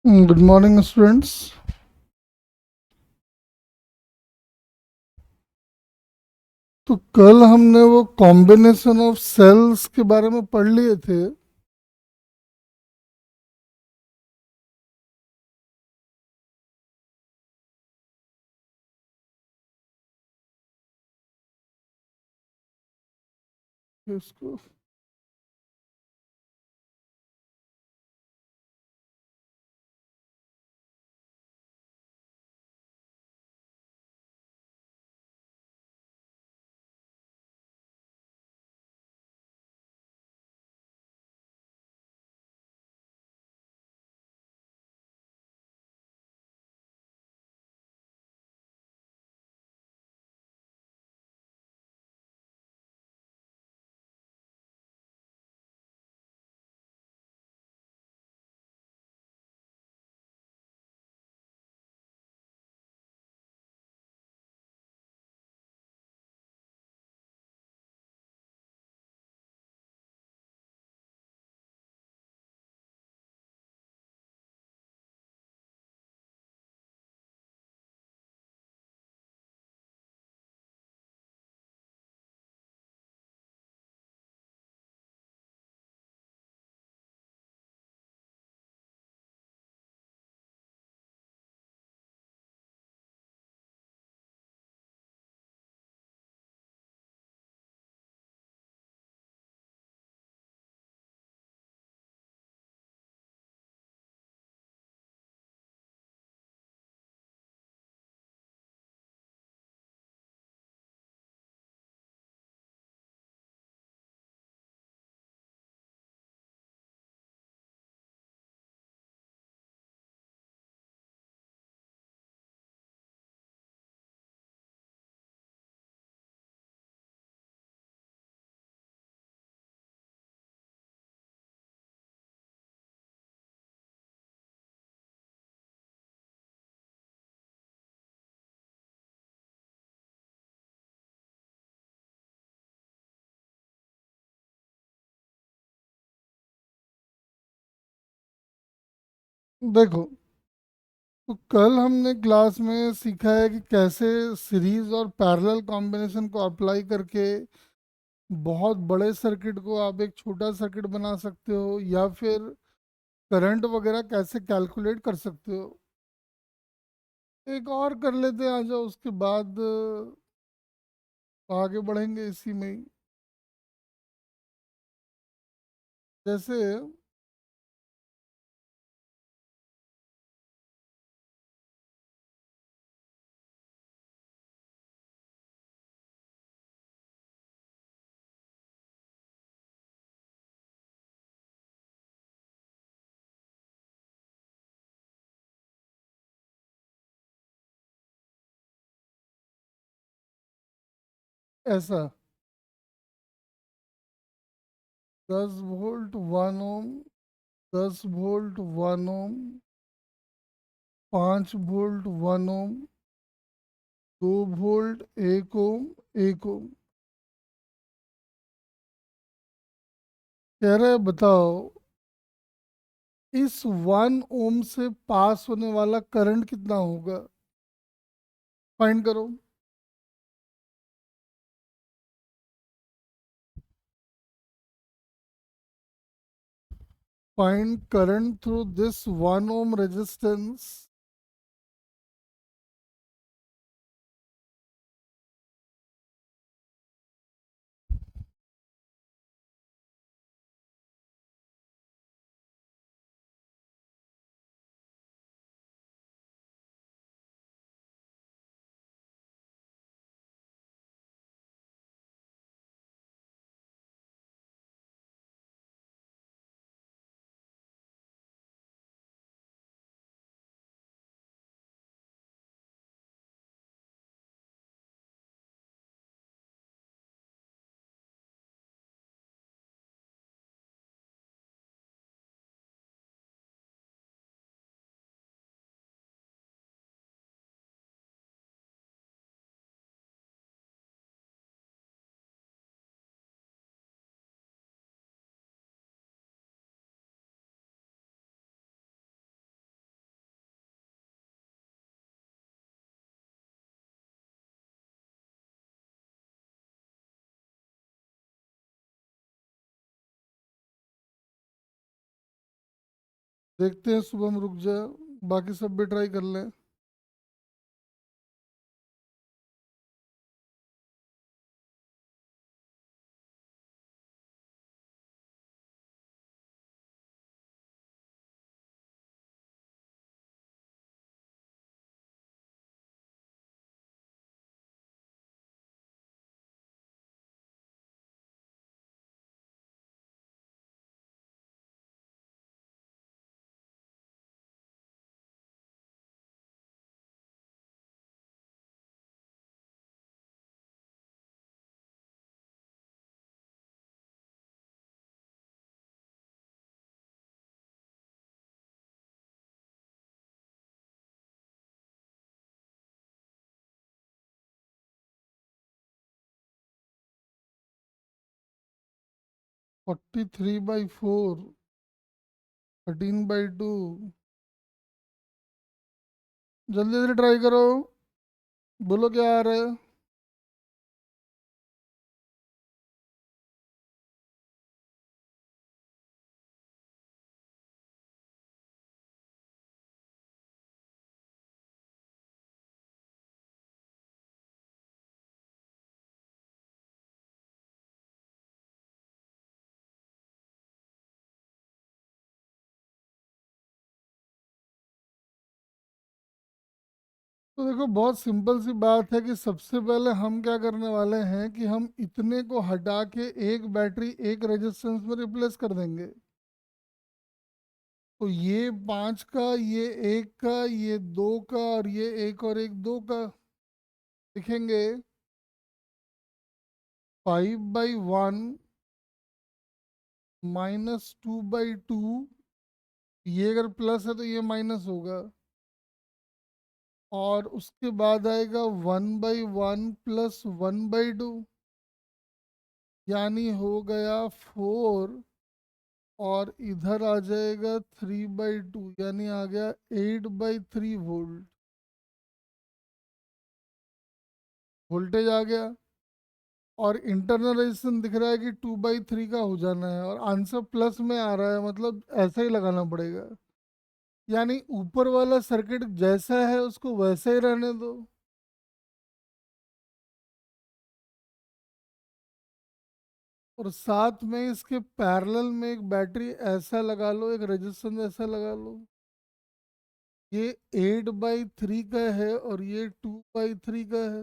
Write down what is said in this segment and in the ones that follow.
Good morning students. तो कल हमने वो कॉम्बिनेशन ऑफ सेल्स के बारे में पढ़ लिए थे। इसको देखो, तो कल हमने क्लास में सीखा है कि कैसे सीरीज और पैरेलल कॉम्बिनेशन को अप्लाई करके बहुत बड़े सर्किट को आप एक छोटा सर्किट बना सकते हो, या फिर करंट वगैरह कैसे कैलकुलेट कर सकते हो। एक और कर लेते हैं, आ जाओ, उसके बाद आगे बढ़ेंगे इसी में ही। जैसे ऐसा 10 वोल्ट 1 ओम, 10 वोल्ट 1 ओम, 5 वोल्ट 1 ओम, 2 वोल्ट 1 ओम, 1 ओम। कह रहे हैं, बताओ इस 1 ओम से पास होने वाला करंट कितना होगा। फाइंड करो। Find current through this 1 ohm resistance. देखते हैं शुभम, रुक जा, बाकी सब भी ट्राई कर लें। 43/4, 13/2। जल्दी जल्दी ट्राई करो, बोलो क्या आ रहा है। तो देखो, बहुत सिंपल सी बात है कि सबसे पहले हम क्या करने वाले हैं कि हम इतने को हटा के एक बैटरी एक रेजिस्टेंस में रिप्लेस कर देंगे। तो ये 5 का, ये 1 का, ये 2 का, और ये 1 और 1 2 का लिखेंगे। 5/1 -2/2, ये अगर प्लस है तो ये माइनस होगा। और उसके बाद आएगा 1/1 +1/2, यानी हो गया 4। और इधर आ जाएगा 3/2, यानी आ गया 8/3 वोल्ट। वोल्टेज आ गया। और इंटरनल रेजिस्टेंस दिख रहा है कि 2/3 का हो जाना है, और आंसर प्लस में आ रहा है, मतलब ऐसा ही लगाना पड़ेगा। यानी ऊपर वाला सर्किट जैसा है उसको वैसे ही रहने दो। और साथ में इसके पैरेलल में एक बैटरी ऐसा लगा लो, एक रेजिस्टेंस ऐसा लगा लो। ये 8/3 का है और ये 2/3 का है।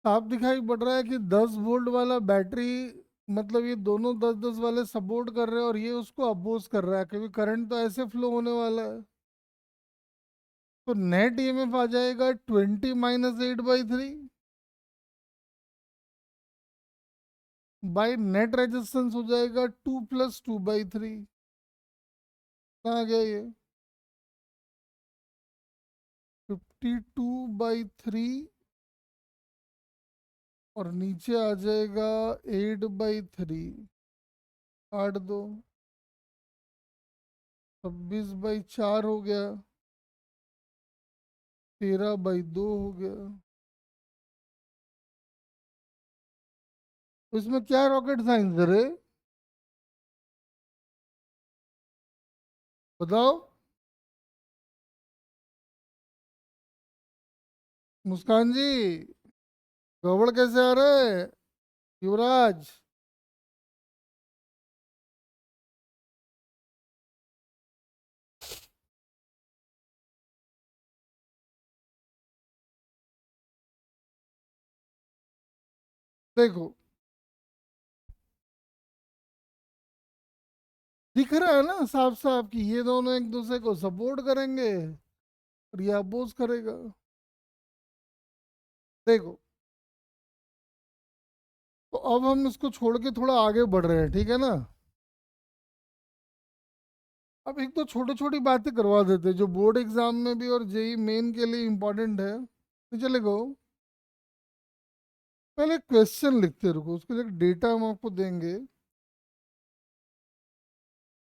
साफ दिखाई पड़ रहा है कि 10 वोल्ट वाला बैटरी, मतलब ये दोनों 10-10 वाले सपोर्ट कर रहे हैं, और ये उसको अपोज कर रहा है, क्योंकि करंट तो ऐसे फ्लो होने वाला है। तो नेट ईएमएफ आ जाएगा 20 - 8/3 बाई नेट रेजिस्टेंस हो जाएगा 2 + 2/3। कहाँ आ गया ये? 52/3। और नीचे आ जाएगा 8/3। काट दो। 26/4 हो गया। 13/2 हो गया। तो इसमें क्या रॉकेट साइंस है रे? बताओ। मुस्कान जी, गड़बड़ कैसे आ रहा है? युवराज। देखो, दिख रहा है ना साफ साफ कि ये दोनों एक दूसरे को सपोर्ट करेंगे और ये अपोज करेगा। देखो, तो अब हम इसको छोड़ के थोड़ा आगे बढ़ रहे हैं, ठीक है ना? अब एक तो छोटी छोटी बातें करवा देते हैं जो बोर्ड एग्जाम में भी और जेई मेन के लिए इम्पोर्टेंट है, तो चलेगा। पहले क्वेश्चन लिखते रुको, उसके लिए डेटा हम आपको देंगे।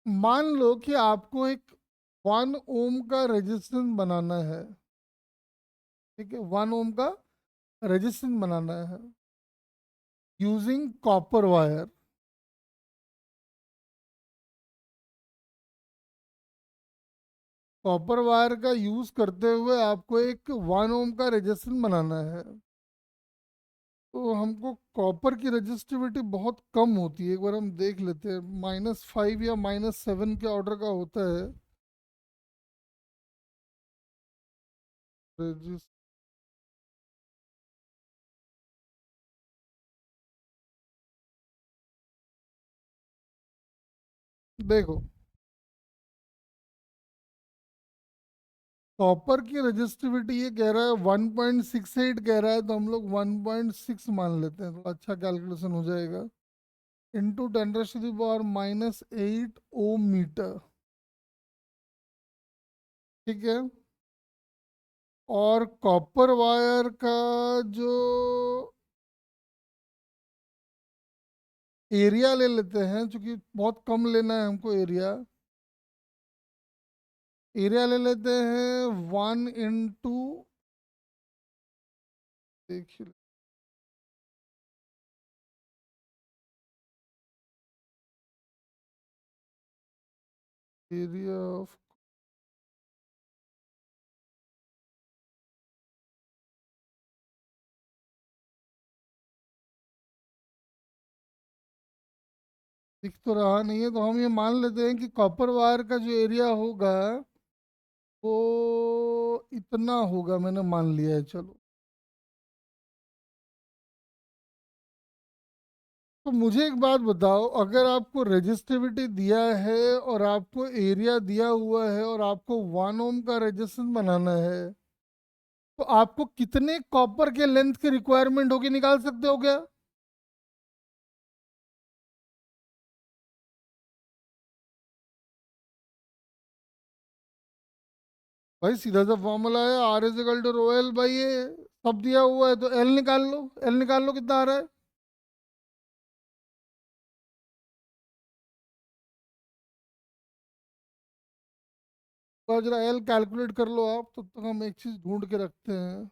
मान लो कि आपको एक 1 ओम का रेजिस्टेंस बनाना है। ठीक है, 1 ओम का रेजिस्टेंस बनाना है। Using copper wire. Copper wire का यूज करते हुए आपको एक 1 ओम का रेजिस्टेंस बनाना है। तो हमको कॉपर की रेजिस्टिविटी बहुत कम होती है, एक बार हम देख लेते हैं, -5 या -7 के ऑर्डर का होता है। रेजिस देखो, कॉपर की रेजिस्टिविटी ये कह रहा है 1.68 कह रहा है, तो हम लोग 1.6 मान लेते हैं, तो अच्छा कैलकुलेशन हो जाएगा। इंटू 10⁻⁻8 ओम मीटर। ठीक है। और कॉपर वायर का जो एरिया ले लेते हैं, क्योंकि बहुत कम लेना है हमको एरिया। एरिया ले लेते हैं 1 इंटू, देखिए, एरिया ऑफ, दिख तो रहा नहीं है, तो हम ये मान लेते हैं कि कॉपर वायर का जो एरिया होगा वो इतना होगा, मैंने मान लिया है, चलो। तो मुझे एक बात बताओ, अगर आपको रेजिस्टिविटी दिया है और आपको एरिया दिया हुआ है और आपको 1 ओम का रेजिस्टेंस बनाना है, तो आपको कितने कॉपर के लेंथ की रिक्वायरमेंट होगी, निकाल सकते हो क्या? भाई सीधा सा फॉर्मूला है, R = भाई, ये सब दिया हुआ है, तो एल निकाल लो। एल निकाल लो, कितना आ रहा है? तो जरा एल कैलकुलेट कर लो आप, तब तक हम एक चीज ढूंढ के रखते हैं।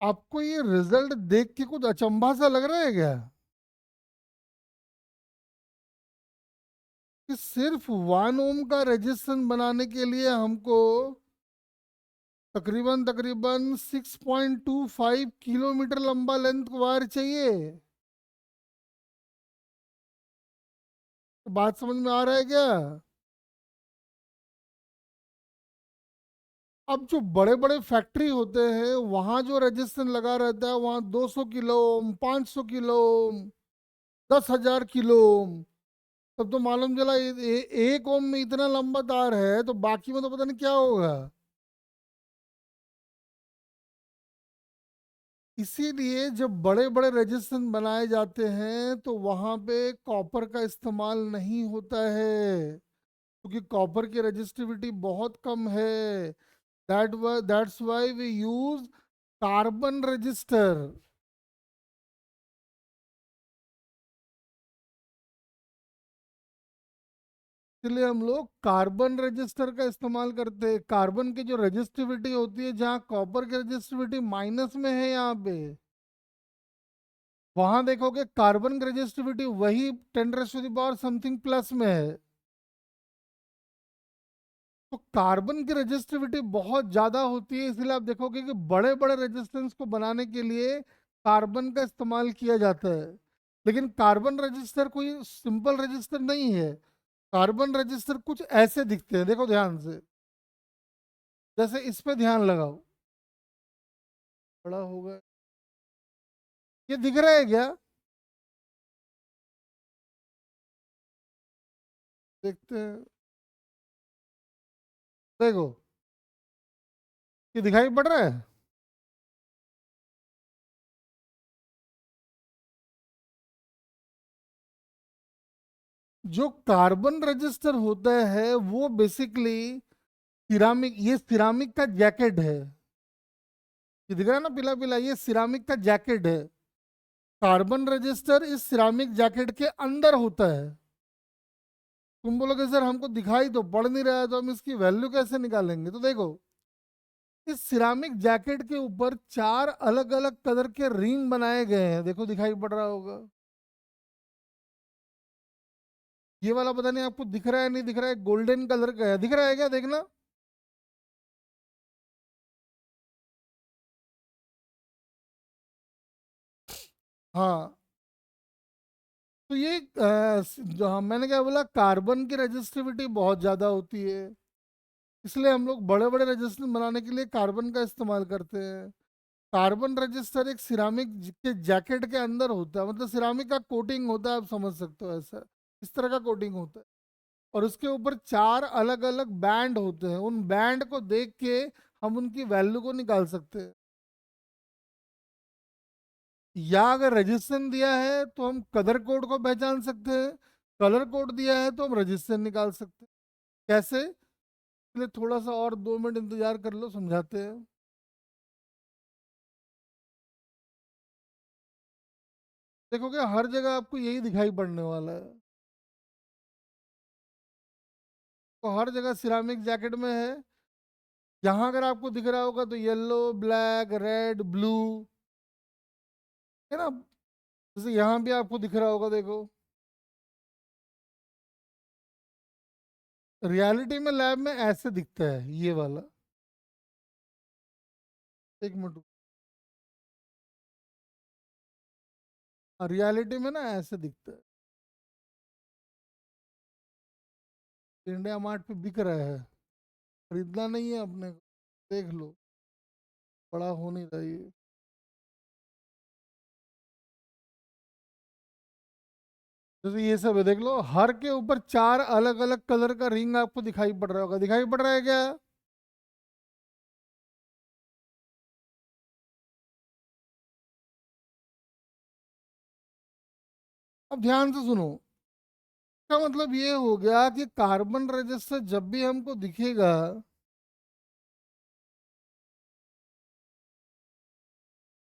आपको ये रिजल्ट देख के कुछ अचंभा सा लग रहा है क्या, कि सिर्फ 1 ओम का रेजिस्टेंस बनाने के लिए हमको तकरीबन तकरीबन 6.25 किलोमीटर लंबा लेंथ वायर चाहिए? तो बात समझ में आ रहा है क्या? अब जो बड़े बड़े फैक्ट्री होते हैं वहां जो रेजिस्टेंस लगा रहता है, वहां 200 kilo ohm, 500 kilo ohm, 10,000 kilo ohm. तब तो मालूम चला एक ओम में इतना लंबा तार है, तो बाकी में तो पता नहीं क्या होगा। इसीलिए जब बड़े बड़े रेजिस्टेंस बनाए जाते हैं तो वहां पे कॉपर का इस्तेमाल नहीं होता है, क्योंकि कॉपर की रेजिस्टिविटी बहुत कम है। That's why we use carbon resistor. इसलिए हम लोग कार्बन रजिस्टर का इस्तेमाल करते हैं। कार्बन की जो रजिस्टिविटी होती है, जहाँ कॉपर की रजिस्टिविटी माइनस में है यहाँ पे, वहां देखोगे कार्बन की रजिस्टिविटी वही 10⁻³ समथिंग प्लस में है। तो कार्बन की रेजिस्टिविटी बहुत ज़्यादा होती है, इसलिए आप देखोगे कि बड़े बड़े रेजिस्टेंस को बनाने के लिए कार्बन का इस्तेमाल किया जाता है। लेकिन कार्बन रजिस्टर कोई सिंपल रजिस्टर नहीं है। कार्बन रजिस्टर कुछ ऐसे दिखते हैं, देखो ध्यान से। जैसे इस पे ध्यान लगाओ, बड़ा होगा, ये दिख रहा है क्या? देखते हैं, देखो, ये दिखाई पड़ रहा है। जो कार्बन रजिस्टर होता है वो बेसिकली सिरामिक, ये सिरामिक का जैकेट है। ये दिख रहा है ना पीला पीला, ये सिरामिक का जैकेट है। कार्बन रजिस्टर इस सिरामिक जैकेट के अंदर होता है। तुम बोलोगे सर हमको दिखाई तो पड़ नहीं रहा है, तो हम इसकी वैल्यू कैसे निकालेंगे? तो देखो, इस सिरामिक जैकेट के ऊपर चार अलग अलग कलर के रिंग बनाए गए हैं, देखो दिखाई पड़ रहा होगा। ये वाला पता नहीं आपको दिख रहा है नहीं दिख रहा है, गोल्डन कलर का है, दिख रहा है क्या? देखना। हाँ, तो ये जो मैंने क्या बोला, कार्बन की रजिस्टिविटी बहुत ज़्यादा होती है, इसलिए हम लोग बड़े बड़े रजिस्टर बनाने के लिए कार्बन का इस्तेमाल करते हैं। कार्बन रजिस्टर एक सिरामिक के जैकेट के अंदर होता है, मतलब सिरामिक का कोटिंग होता है, आप समझ सकते हो ऐसा, इस तरह का कोटिंग होता है। और उसके ऊपर चार अलग अलग बैंड होते हैं, उन बैंड को देख के हम उनकी वैल्यू को निकाल सकते हैं। या अगर रजिस्ट्रेशन दिया है तो हम कलर कोड को पहचान सकते हैं, कलर कोड दिया है तो हम रजिस्ट्रेशन निकाल सकते हैं। कैसे? इसलिए थोड़ा सा और 2 मिनट इंतजार कर लो, समझाते हैं। देखोगे हर जगह आपको यही दिखाई पड़ने वाला है, तो हर जगह सिरामिक जैकेट में है। यहाँ अगर आपको दिख रहा होगा तो येलो, ब्लैक, रेड, ब्लू, है ना? जैसे यहाँ भी आपको दिख रहा होगा, देखो। रियलिटी में लैब में ऐसे दिखता है ये वाला। एक मिनट, रियलिटी में ना ऐसे दिखता है। इंडिया मार्ट पे बिक रहा है, खरीदना नहीं है अपने को, देख लो, बड़ा हो नहीं रहा ये। जैसे ये सब है, देख लो, हर के ऊपर चार अलग अलग कलर का रिंग आपको दिखाई पड़ रहा होगा, दिखाई पड़ रहा है क्या? अब ध्यान से सुनो, इसका मतलब ये हो गया कि कार्बन रजिस्टर जब भी हमको दिखेगा,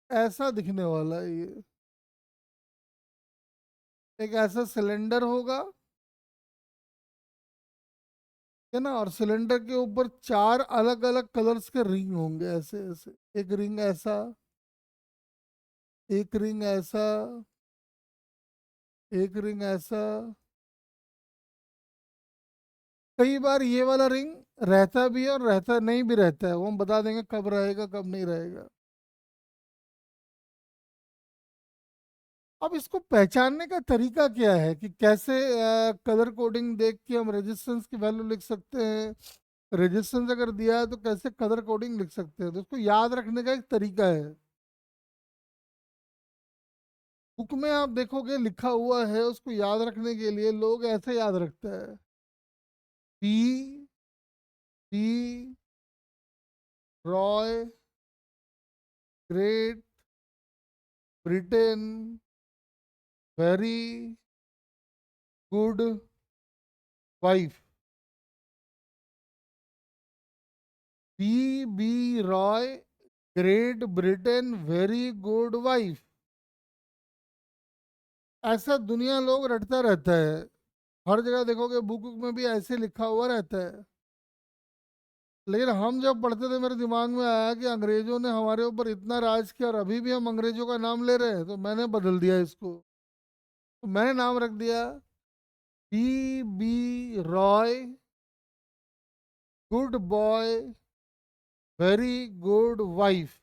ऐसा दिखने वाला है ये। एक ऐसा सिलेंडर होगा, है ना, और सिलेंडर के ऊपर चार अलग अलग कलर्स के रिंग होंगे, ऐसे ऐसे। एक रिंग ऐसा, एक रिंग ऐसा, एक रिंग ऐसा। कई बार ये वाला रिंग रहता भी है और रहता नहीं भी रहता है, वो हम बता देंगे कब रहेगा कब नहीं रहेगा। अब इसको पहचानने का तरीका क्या है कि कैसे कलर कोडिंग देख के हम रेजिस्टेंस की वैल्यू लिख सकते हैं, रेजिस्टेंस अगर दिया है तो कैसे कलर कोडिंग लिख सकते हैं, तो उसको याद रखने का एक तरीका है। बुक में आप देखोगे लिखा हुआ है, उसको याद रखने के लिए लोग ऐसे याद रखते हैं, P, P, Roy, great Britain, very good wife. P, B, Roy, great Britain, very good wife. ऐसा दुनिया लोग रटता रहता है, हर जगह देखोगे बुक में भी ऐसे लिखा हुआ रहता है। लेकिन हम जब पढ़ते थे मेरे दिमाग में आया कि अंग्रेजों ने हमारे ऊपर इतना राज किया और अभी भी हम अंग्रेजों का नाम ले रहे हैं, तो मैंने बदल दिया इसको। तो मैंने नाम रख दिया P, B, Roy, good boy, very good wife.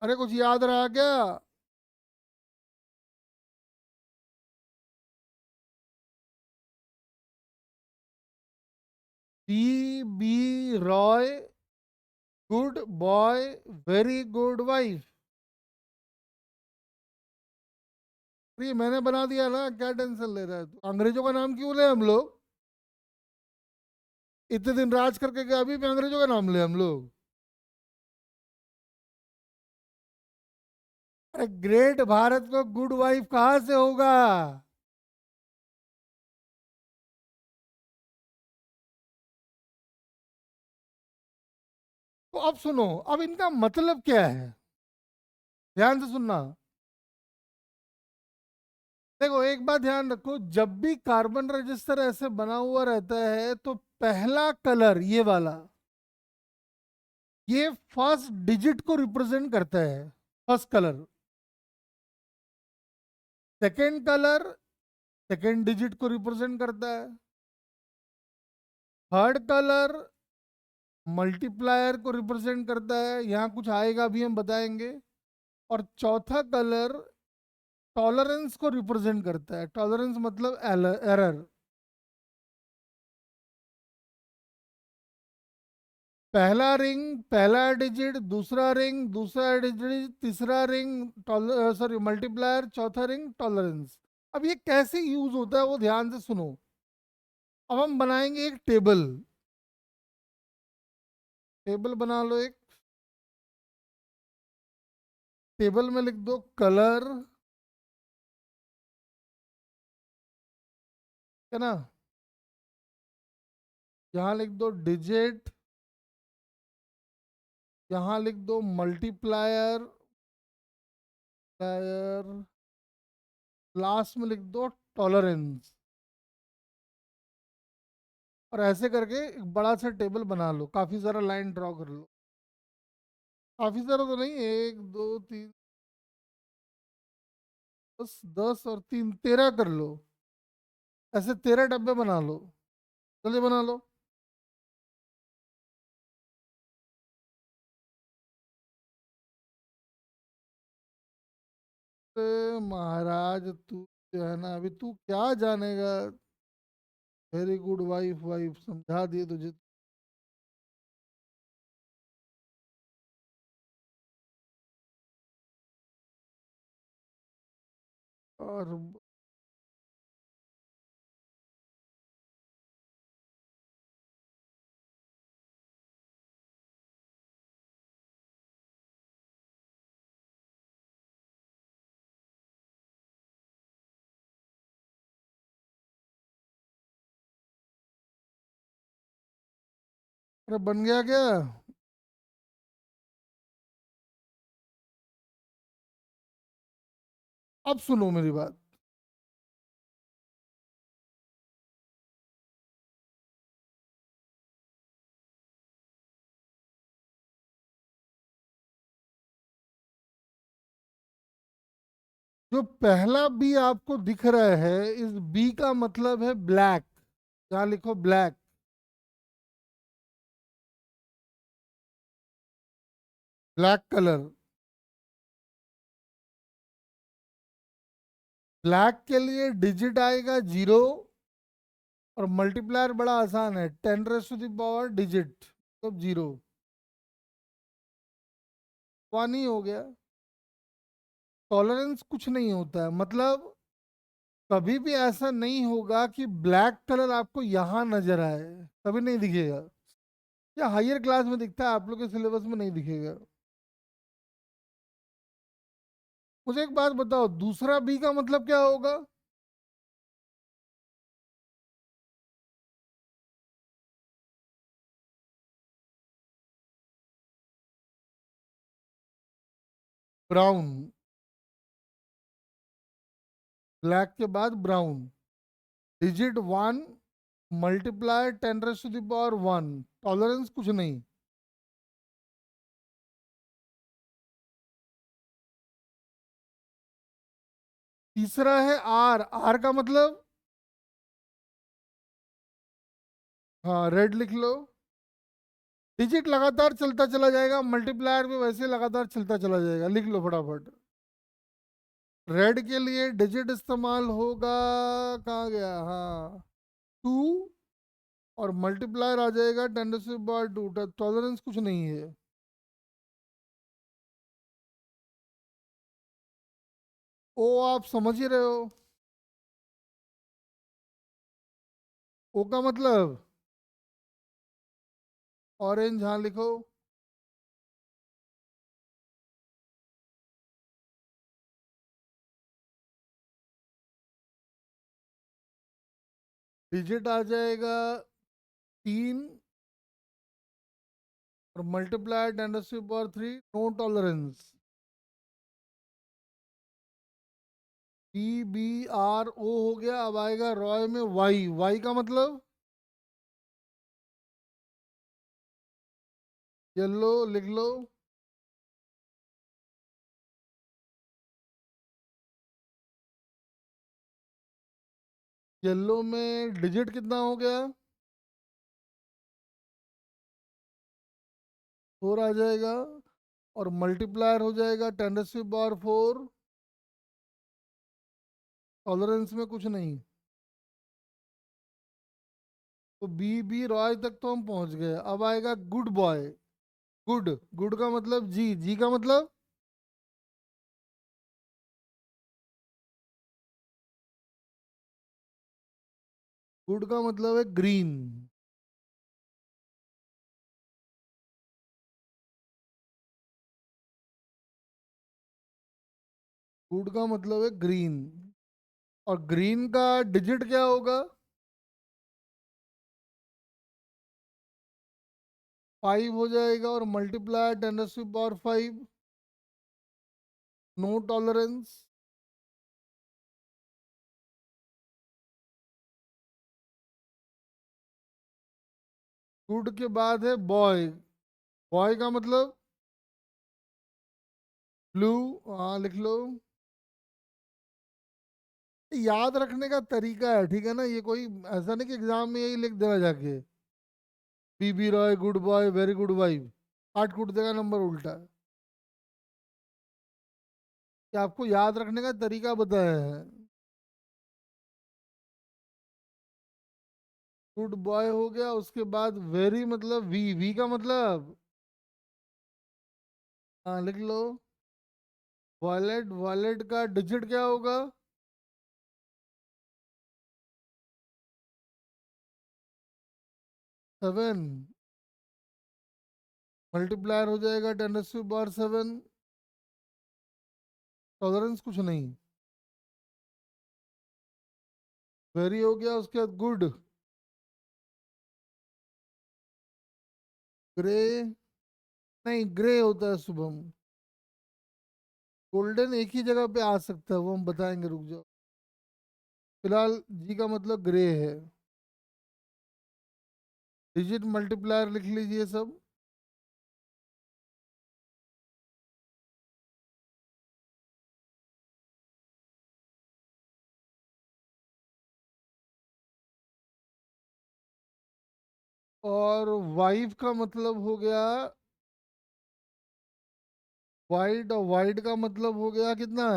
अरे कुछ याद रहा क्या? B Roy, good boy, very good wife. ये मैंने बना दिया ना, क्या टेंशन ले रहा है तू? अंग्रेजों का नाम क्यों ले हम लोग? इतने दिन राज करके गया, अभी भी अंग्रेजों का नाम ले हम लोग? अरे ग्रेट भारत को गुड वाइफ कहाँ से होगा? तो अब सुनो, अब इनका मतलब क्या है? ध्यान से सुनना। देखो एक बात ध्यान रखो, जब भी कार्बन रजिस्टर ऐसे बना हुआ रहता है तो पहला कलर ये वाला, ये फर्स्ट डिजिट को रिप्रेजेंट करता है। First colour. Second colour second digit को रिप्रेजेंट करता है। थर्ड कलर मल्टीप्लायर को रिप्रेजेंट करता है, यहाँ कुछ आएगा भी हम बताएंगे। और चौथा कलर टॉलरेंस को रिप्रेजेंट करता है। टॉलरेंस मतलब एरर। पहला रिंग पहला डिजिट, दूसरा रिंग दूसरा डिजिट, तीसरा रिंग सॉरी मल्टीप्लायर, चौथा रिंग टॉलरेंस। अब ये कैसे यूज होता है वो ध्यान से सुनो। अब हम बनाएंगे एक टेबल। टेबल बना लो एक। टेबल में लिख दो कलर, है ना। यहाँ लिख दो डिजिट, यहाँ लिख दो मल्टीप्लायर प्लायर, लास्ट में लिख दो टॉलरेंस। और ऐसे करके एक बड़ा सा टेबल बना लो, काफी सारा लाइन ड्रॉ कर लो। काफी सारा तो नहीं, एक दो तीन, 10 10 और 3 13 कर लो। ऐसे 13 डब्बे बना लो। जल्दी बना लो। महाराज तू जो है ना, अभी तू क्या जानेगा। वेरी गुड वाइफ, वाइफ समझा दिए तुझे। और अरे बन गया क्या? अब सुनो मेरी बात। जो पहला बी आपको दिख रहा है, इस बी का मतलब है ब्लैक। यहाँ लिखो ब्लैक। Black colour. ब्लैक के लिए डिजिट आएगा 0। और मल्टीप्लायर बड़ा आसान है, 10 raise to the power digit तो 0। 1 ही हो गया। टॉलरेंस कुछ नहीं होता है, मतलब कभी भी ऐसा नहीं होगा कि ब्लैक कलर आपको यहाँ नजर आए। कभी नहीं दिखेगा। या हायर क्लास में दिखता है, आप लोग के सिलेबस में नहीं दिखेगा। मुझे एक बात बताओ, दूसरा बी का मतलब क्या होगा? ब्राउन। ब्लैक के बाद brown. Digit 1, multiply 10 raise to the power 1। Tolerance कुछ नहीं। तीसरा है आर। आर का मतलब, हाँ रेड लिख लो। डिजिट लगातार चलता चला जाएगा, मल्टीप्लायर भी वैसे लगातार चलता चला जाएगा। लिख लो फटाफट। रेड के लिए डिजिट इस्तेमाल होगा, कहाँ गया, हाँ, 2, और मल्टीप्लायर आ जाएगा 10⁻²। टॉलरेंस कुछ नहीं है। ओ आप समझ ही रहे हो। ओ का मतलब ऑरेंज, हाँ लिखो। डिजिट आ जाएगा 3, और मल्टीप्लाई 10⁻3, नो टॉलरेंस। BBRO हो गया। अब आएगा रॉय में वाई। वाई का मतलब येलो, लिख लो। येलो में डिजिट कितना हो गया, 4 आ जाएगा, और मल्टीप्लायर हो जाएगा 10⁻4। टॉलरेंस में कुछ नहीं। तो बी रॉय तक तो हम पहुंच गए। अब आएगा गुड बॉय। गुड, गुड का मतलब जी, जी का मतलब गुड का मतलब है ग्रीन। गुड का मतलब है ग्रीन, और ग्रीन का डिजिट क्या होगा, 5 हो जाएगा, और मल्टीप्लाई 10⁻5, नो टॉलरेंस। गुड के बाद है बॉय। बॉय का मतलब ब्लू, हाँ लिख लो। याद रखने का तरीका है, ठीक है ना, ये कोई ऐसा नहीं कि एग्जाम में यही लिख देना जाके Bibi Roy good boy very good wife, काट कूट देगा नंबर उल्टा। कि आपको याद रखने का तरीका बताया है। गुड बॉय हो गया, उसके बाद वेरी मतलब वी, वी का मतलब, हाँ लिख लो। वॉलेट, वॉलेट का डिजिट क्या होगा, 7, मल्टीप्लायर हो जाएगा 10⁻7। टॉलरेंस कुछ नहीं। वेरी हो गया, उसके बाद गुड। ग्रे, नहीं ग्रे होता है शुभम। गोल्डन एक ही जगह पे आ सकता है, वो हम बताएंगे, रुक जाओ। फिलहाल जी का मतलब ग्रे है। डिजिट मल्टीप्लायर लिख लीजिए सब। और वाइफ का मतलब हो गया वाइड, और वाइड का मतलब हो गया कितना,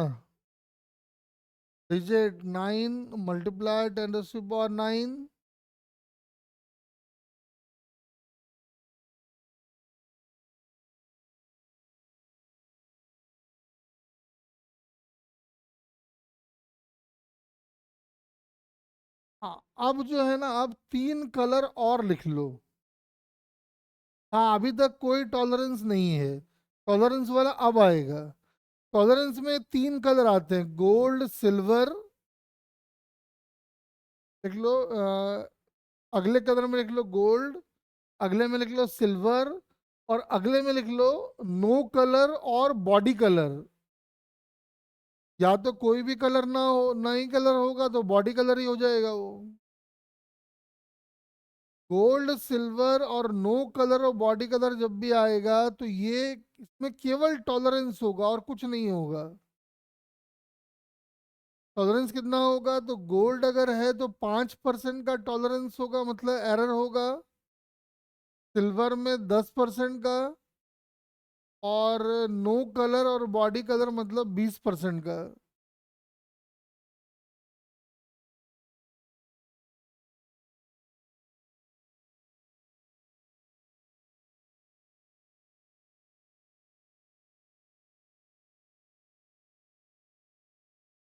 डिजिट 9, मल्टीप्लाई 10⁻9। हाँ, अब जो है ना, अब 3 कलर और लिख लो। हाँ, अभी तक कोई टॉलरेंस नहीं है, टॉलरेंस वाला अब आएगा। टॉलरेंस में 3 कलर आते हैं, गोल्ड, सिल्वर, लिख लो। अगले कलर में लिख लो गोल्ड, अगले में लिख लो सिल्वर, और अगले में लिख लो नो कलर और बॉडी कलर। या तो कोई भी कलर ना हो, ना ही कलर होगा तो बॉडी कलर ही हो जाएगा वो। गोल्ड, सिल्वर और नो कलर और बॉडी कलर जब भी आएगा तो ये इसमें केवल टॉलरेंस होगा और कुछ नहीं होगा। टॉलरेंस कितना होगा, तो गोल्ड अगर है तो 5% का टॉलरेंस होगा, मतलब एरर होगा। सिल्वर में 10% का, और नो कलर और बॉडी कलर मतलब 20% का।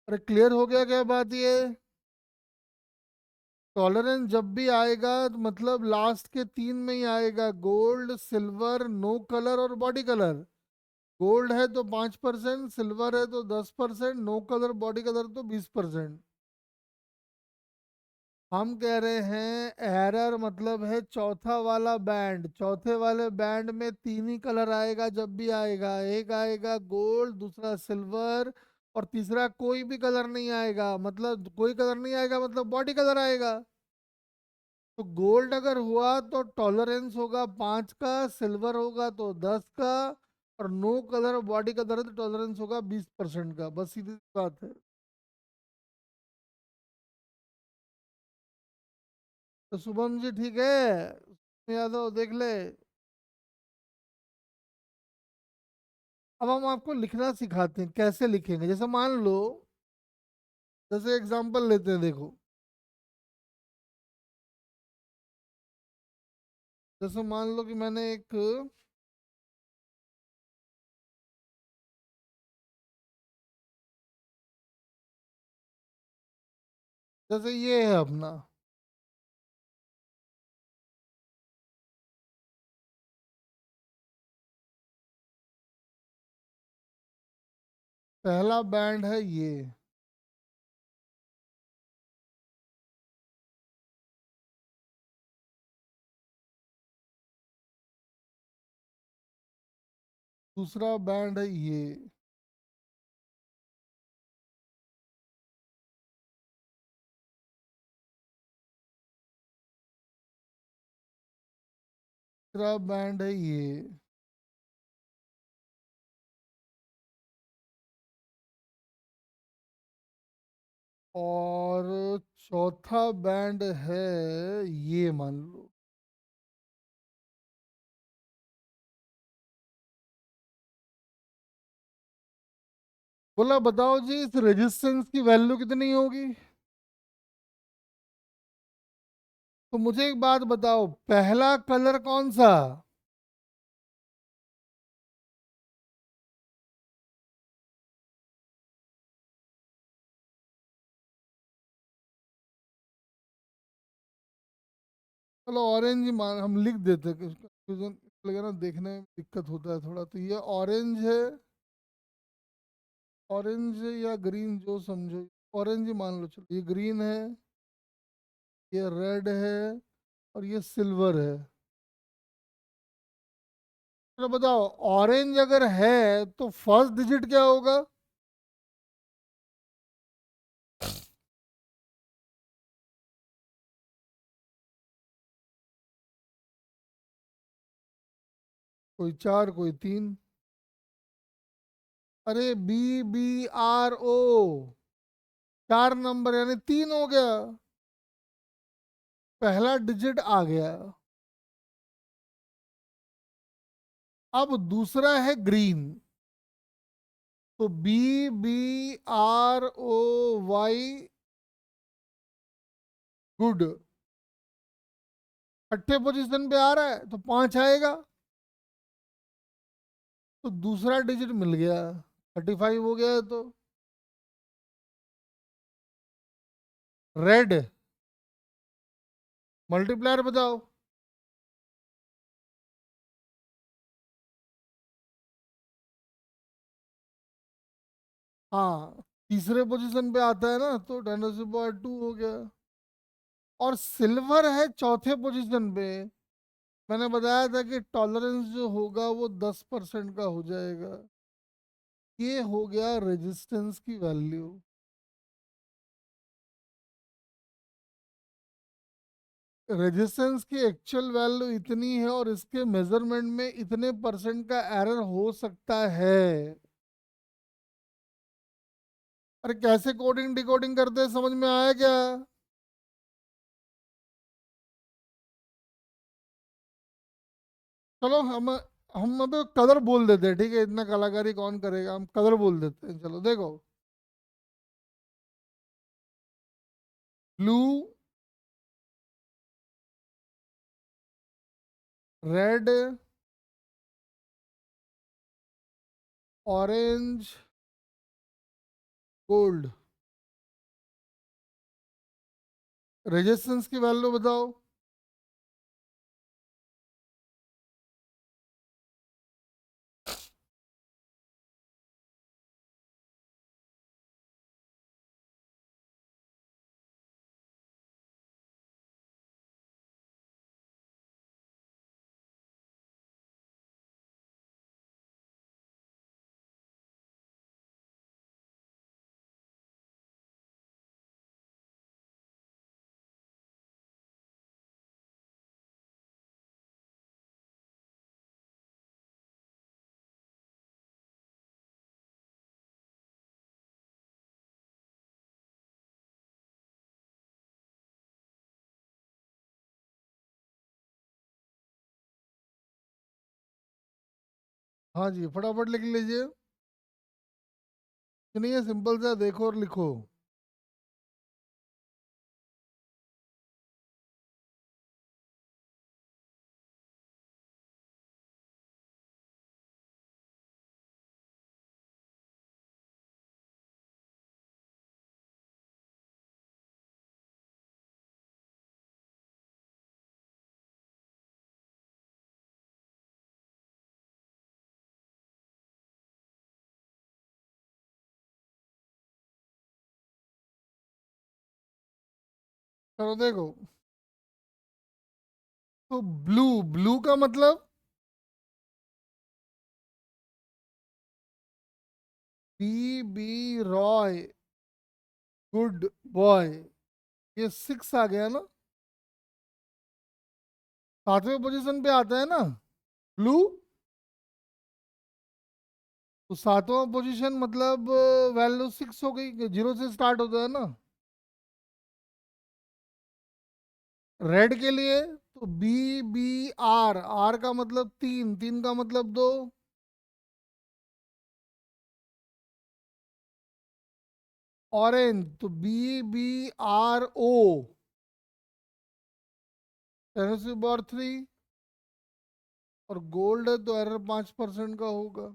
अरे क्लियर हो गया क्या बात ये? टॉलरेंस जब भी आएगा तो मतलब लास्ट के तीन में ही आएगा, गोल्ड, सिल्वर, नो कलर और बॉडी कलर। गोल्ड है तो 5%, सिल्वर है तो 10%, नो कलर बॉडी कलर तो 20%। हम कह रहे हैं एरर मतलब है चौथा वाला बैंड। चौथे वाले बैंड में तीन ही कलर आएगा जब भी आएगा, एक आएगा गोल्ड, दूसरा सिल्वर, और तीसरा कोई भी कलर नहीं आएगा। मतलब कोई कलर नहीं आएगा मतलब बॉडी कलर आएगा। तो गोल्ड अगर हुआ तो टॉलरेंस होगा 5 का, सिल्वर होगा तो 10 का, और नो कलर बॉडी कलर है तो टॉलरेंस होगा 20% का। बस सीधी सी बात है। तो शुभम जी ठीक है, यादव देख ले। अब हम आपको लिखना सिखाते हैं, कैसे लिखेंगे। जैसे मान लो, जैसे एग्जांपल लेते हैं, देखो। जैसे मान लो कि मैंने एक, जैसे ये है अपना पहला बैंड है ये। दूसरा बैंड है ये। तीसरा बैंड है ये। और चौथा बैंड है ये, मान लो। बोला बताओ जी, इस रेजिस्टेंस की वैल्यू कितनी होगी? तो मुझे एक बात बताओ, पहला कलर कौन सा? चलो ऑरेंज ही मान, हम लिख देते हैं, कंफ्यूजन लगे ना, देखने में दिक्कत होता है थोड़ा। तो ये ऑरेंज है, ऑरेंज या ग्रीन जो समझो। ऑरेंज ही मान लो, चलो ये ग्रीन है, ये रेड है, और ये सिल्वर है। चलो बताओ, ऑरेंज अगर है तो फर्स्ट डिजिट क्या होगा? कोई चार, कोई तीन। अरे B, B, R, O, 4 number यानी 3 हो गया। पहला डिजिट आ गया। अब दूसरा है ग्रीन। तो B, B, R, O, Y, good. छठे पोजीशन पे आ रहा है तो 5 आएगा। तो दूसरा डिजिट मिल गया, 35 हो गया है तो। रेड, मल्टीप्लायर बताओ। हाँ, तीसरे पोजीशन पे आता है ना, तो 10^2 हो गया। और सिल्वर है चौथे पोजीशन पे। मैंने बताया था कि टॉलरेंस जो होगा वो 10% का हो जाएगा। ये हो गया रेजिस्टेंस की वैल्यू। रेजिस्टेंस की एक्चुअल वैल्यू इतनी है, और इसके मेजरमेंट में इतने परसेंट का एरर हो सकता है। अरे कैसे कोडिंग डिकोडिंग करते हैं, समझ में आया क्या? चलो हम अब कलर बोल देते हैं, ठीक है, इतना कलाकारी कौन करेगा, हम कलर बोल देते हैं, चलो देखो। Blue, red, orange, gold. Resistance की वैल्यू बताओ। हाँ जी, फटाफट लिख लीजिए। कि नहीं, है सिंपल सा, देखो और लिखो। चलो देखो, तो ब्लू, ब्लू का मतलब B B Roy, good boy, ये 6 आ गया ना, 7वें पोजीशन पे आता है ना ब्लू। तो 7वां पोजीशन मतलब वैल्यू 6 हो गई, 0 से स्टार्ट होता है ना। रेड के लिए तो बी बी आर, आर का मतलब 3, 3 का मतलब 2। ऑरेंज तो बी बी आर ओ, 3। और गोल्ड है तो एरर 5% का होगा।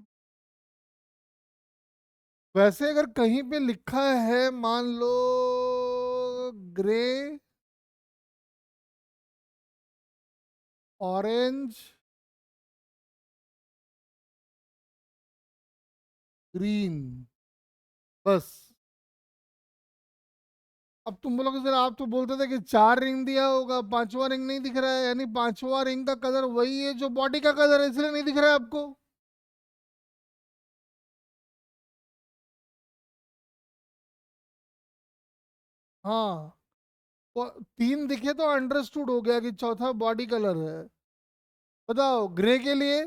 वैसे अगर कहीं पे लिखा है, मान लो ग्रे, ऑरेंज, ग्रीन, बस। अब तुम बोलोगे सर आप तो बोलते थे कि 4 रिंग दिया होगा, 5वां रिंग नहीं दिख रहा है, यानी 5वां रिंग का कलर वही है जो बॉडी का कलर है, इसलिए नहीं दिख रहा है आपको। हाँ, वो 3 दिखे तो अंडरस्टूड हो गया कि चौथा बॉडी कलर है। बताओ ग्रे के लिए।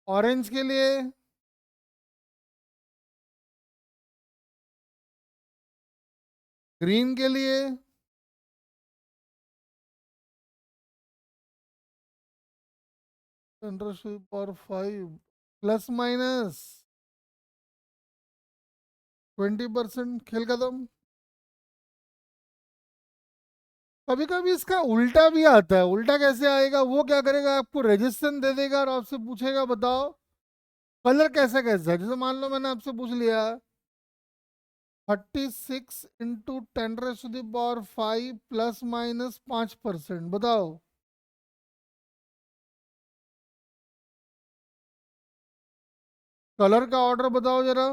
ऑरेंज के लिए। ग्रीन के लिए। 10⁻⁵ प्लस माइनस 20%, खेल खत्म। कभी कभी इसका उल्टा भी आता है, उल्टा कैसे आएगा, वो क्या करेगा, आपको रजिस्टेंस दे देगा और आपसे पूछेगा बताओ कलर कैसे कैसा है। जैसे मान लो मैंने आपसे पूछ लिया 36 × 10⁻⁵ प्लस माइनस 5%, बताओ कलर का ऑर्डर बताओ जरा।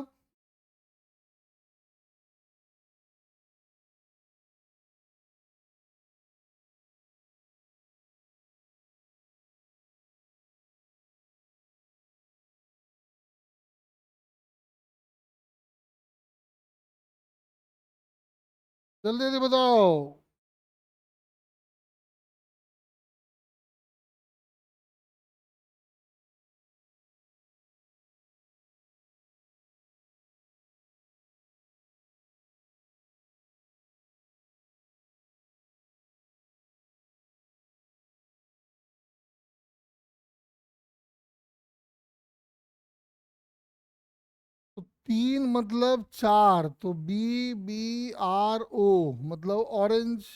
जल्दी जल्दी बताओ। 3 मतलब 4, तो BBRO मतलब ऑरेंज।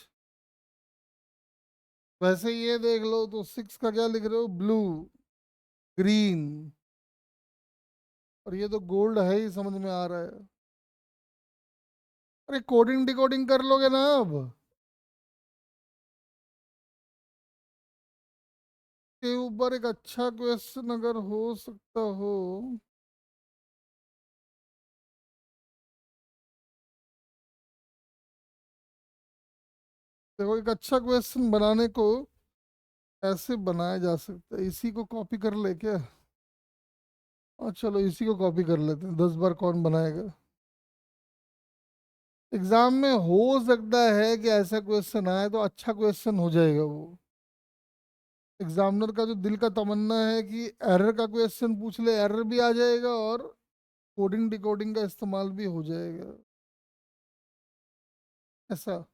वैसे ये देख लो तो 6 का क्या लिख रहे हो, ब्लू, ग्रीन। और ये तो गोल्ड है ही, समझ में आ रहा है। अरे कोडिंग डिकोडिंग कर लोगे ना अब। के ऊपर एक अच्छा क्वेश्चन अगर हो सकता हो। देखो, एक अच्छा क्वेश्चन बनाने को ऐसे बनाया जा सकता है, इसी को कॉपी कर ले क्या। और चलो इसी को कॉपी कर लेते हैं, 10 बार कौन बनाएगा। एग्जाम में हो सकता है कि ऐसा क्वेश्चन आए तो अच्छा क्वेश्चन हो जाएगा वो। एग्जामिनर का जो दिल का तमन्ना है कि एरर का क्वेश्चन पूछ ले, एरर भी आ जाएगा और कोडिंग डिकोडिंग का इस्तेमाल भी हो जाएगा। ऐसा।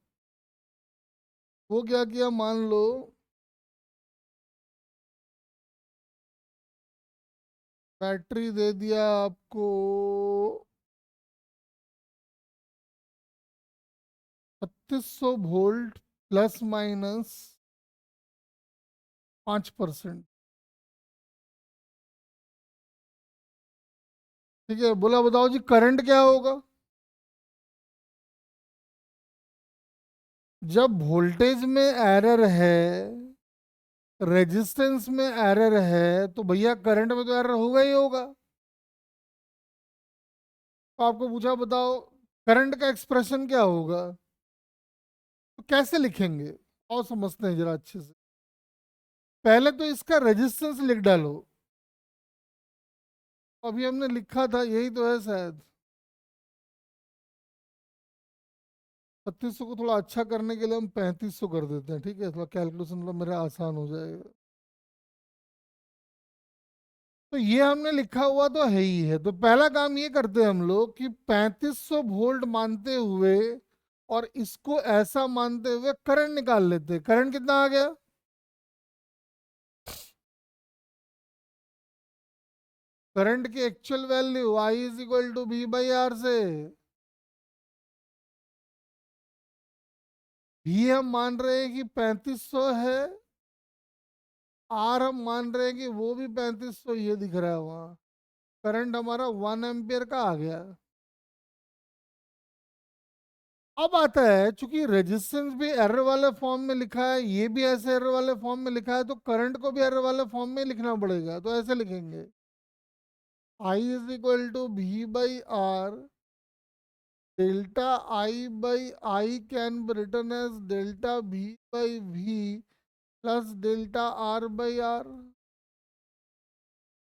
वो क्या किया, मान लो बैटरी दे दिया आपको 3600 वोल्ट प्लस माइनस 5%। ठीक है, बोला बताओ जी करंट क्या होगा। जब वोल्टेज में एरर है, रेजिस्टेंस में एरर है, तो भैया करंट में तो एरर होगा ही होगा। तो आपको पूछा बताओ करंट का एक्सप्रेशन क्या होगा, तो कैसे लिखेंगे। और समझते हैं जरा अच्छे से। पहले तो इसका रेजिस्टेंस लिख डालो। अभी हमने लिखा था यही तो है शायद। 3600 को थोड़ा अच्छा करने के लिए हम 3500 कर देते हैं, ठीक है, थोड़ा कैलकुलेशन थोड़ा मेरा आसान हो जाएगा। तो ये हमने लिखा हुआ तो है ही है, तो पहला काम ये करते हैं हम लोग कि 3500 वोल्ट मानते हुए और इसको ऐसा मानते हुए करंट निकाल लेते हैं। करंट कितना आ गया, करंट की actual value I is equal to B by R से। भी हम मान रहे हैं कि 3500 है, आर हम मान रहे हैं कि वो भी 3500, ये दिख रहा है वहां। करंट हमारा 1 एम्पियर का आ गया। अब आता है, चूंकि रेजिस्टेंस भी एरर वाले फॉर्म में लिखा है, ये भी ऐसे एरर वाले फॉर्म में लिखा है, तो करंट को भी एरर वाले फॉर्म में लिखना पड़ेगा। तो ऐसे लिखेंगे, I is equal to V by R, delta I by I can be written as delta V by V plus delta R by R.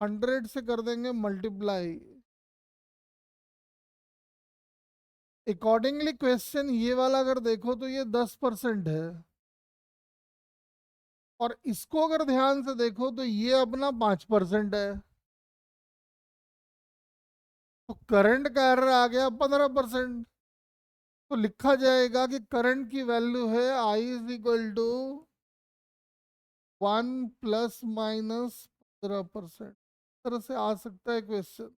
100 से कर देंगे मल्टीप्लाई। अकॉर्डिंगली क्वेश्चन ये वाला अगर देखो तो ये 10% है, और इसको अगर ध्यान से देखो तो ये अपना 5% है। तो करंट का एरर आ गया 15%। तो लिखा जाएगा कि करंट की वैल्यू है आई इज इक्वल टू 1 ± 15%। तरह से आ सकता है क्वेश्चन।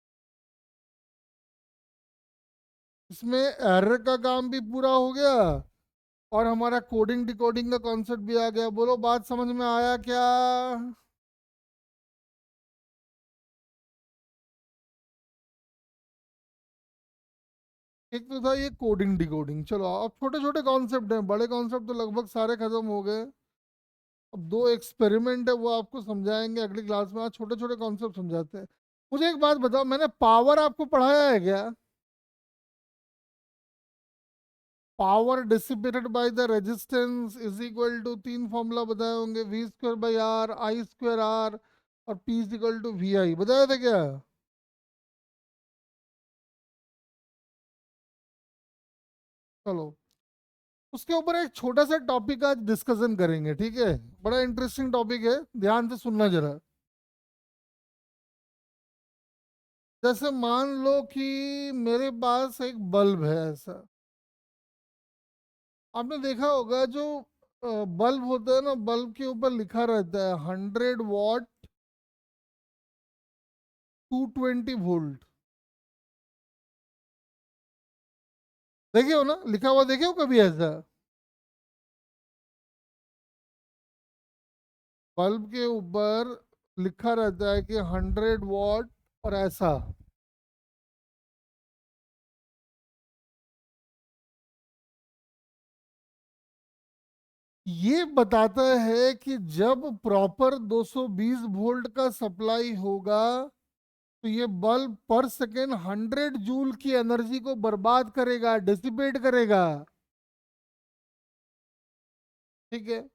इसमें एरर का काम भी पूरा हो गया और हमारा कोडिंग डिकोडिंग का कॉन्सेप्ट भी आ गया। बोलो बात समझ में आया क्या। एक तो था ये कोडिंग डिकोडिंग, चलो अब छोटे छोटे कॉन्सेप्ट हैं, बड़े कॉन्सेप्ट तो लगभग सारे खत्म हो गए। अब दो एक्सपेरिमेंट है वो आपको समझाएंगे अगली क्लास में, आज छोटे छोटे कॉन्सेप्ट समझाते हैं। मुझे एक बात बताओ, मैंने पावर आपको पढ़ाया है क्या। Power dissipated by the resistance is equal to, तीन फॉर्मूला बताए होंगे, V square by R, I square R, और P is equal to V I, बताया था क्या। चलो उसके ऊपर एक छोटा सा टॉपिक आज डिस्कशन करेंगे, ठीक है। बड़ा इंटरेस्टिंग टॉपिक है, ध्यान से सुनना जरा। जैसे मान लो कि मेरे पास एक बल्ब है ऐसा। आपने देखा होगा जो बल्ब होता है ना, बल्ब के ऊपर लिखा रहता है 100 वॉट 220 वोल्ट। देखे हो ना, लिखा हुआ देखे हो कभी ऐसा? बल्ब के ऊपर लिखा रहता है कि 100 वॉट और ऐसा। ये बताता है कि जब प्रॉपर 220 वोल्ट का सप्लाई होगा तो ये बल्ब पर सेकेंड 100 जूल की एनर्जी को बर्बाद करेगा, डिसिपेट करेगा। ठीक है।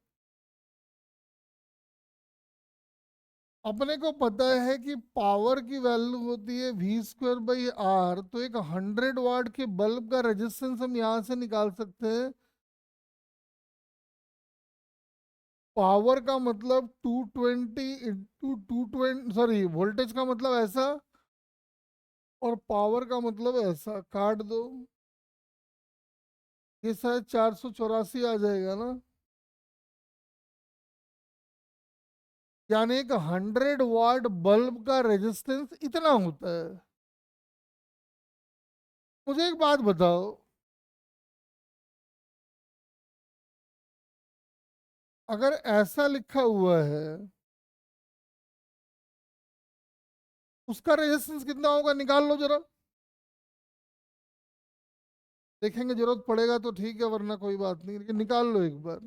अपने को पता है कि पावर की वैल्यू होती है V²/R, तो एक 100 वाट के बल्ब का रेजिस्टेंस हम यहां से निकाल सकते हैं। पावर का मतलब 220 सॉरी, वोल्टेज का मतलब ऐसा, और पावर का मतलब ऐसा, काट दो। ये शायद 484 आ जाएगा ना। यानी एक 100 वाट बल्ब का रेजिस्टेंस इतना होता है। मुझे एक बात बताओ, अगर ऐसा लिखा हुआ है, उसका रेजिस्टेंस कितना होगा, निकाल लो जरा। देखेंगे, जरूरत पड़ेगा तो ठीक है, वरना कोई बात नहीं, लेकिन निकाल लो एक बार।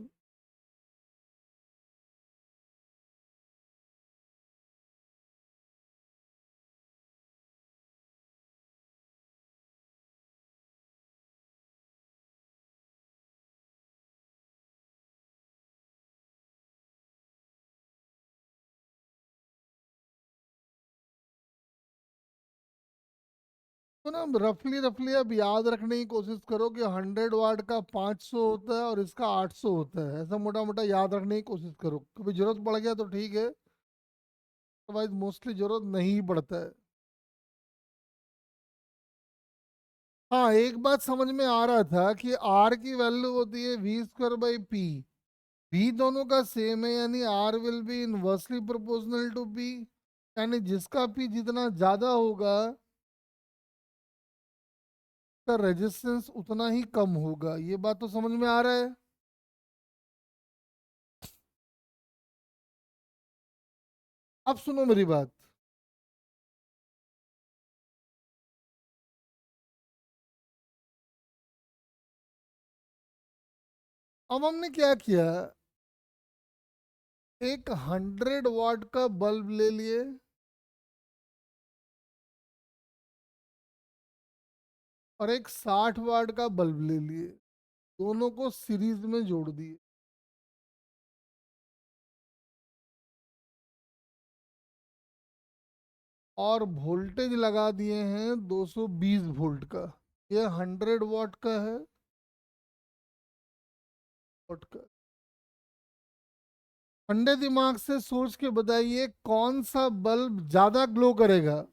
तो ना रफली रफली अब याद रखने की कोशिश करो कि 100 वाट का 500 होता है और इसका 800 होता है, ऐसा मोटा मोटा याद रखने की कोशिश करो। कभी जरूरत पड़ गया तो ठीक है, अदरवाइज मोस्टली जरूरत नहीं पड़ता है। हाँ, एक बात समझ में आ रहा था कि आर की वैल्यू होती है V²/P। भी दोनों का सेम है, यानी R will be inversely proportional to P. यानी जिसका पी जितना ज्यादा होगा, का रेजिस्टेंस उतना ही कम होगा। ये बात तो समझ में आ रहा है। अब सुनो मेरी बात। अब हमने क्या किया, एक 100 वाट का बल्ब ले लिए और एक 60 वाट का बल्ब ले लिए, दोनों को सीरीज में जोड़ दिए और वोल्टेज लगा दिए हैं 220 वोल्ट का। ये 100 वाट का है, वाट का। ठंडे दिमाग से सोच के बताइए कौन सा बल्ब ज्यादा ग्लो करेगा।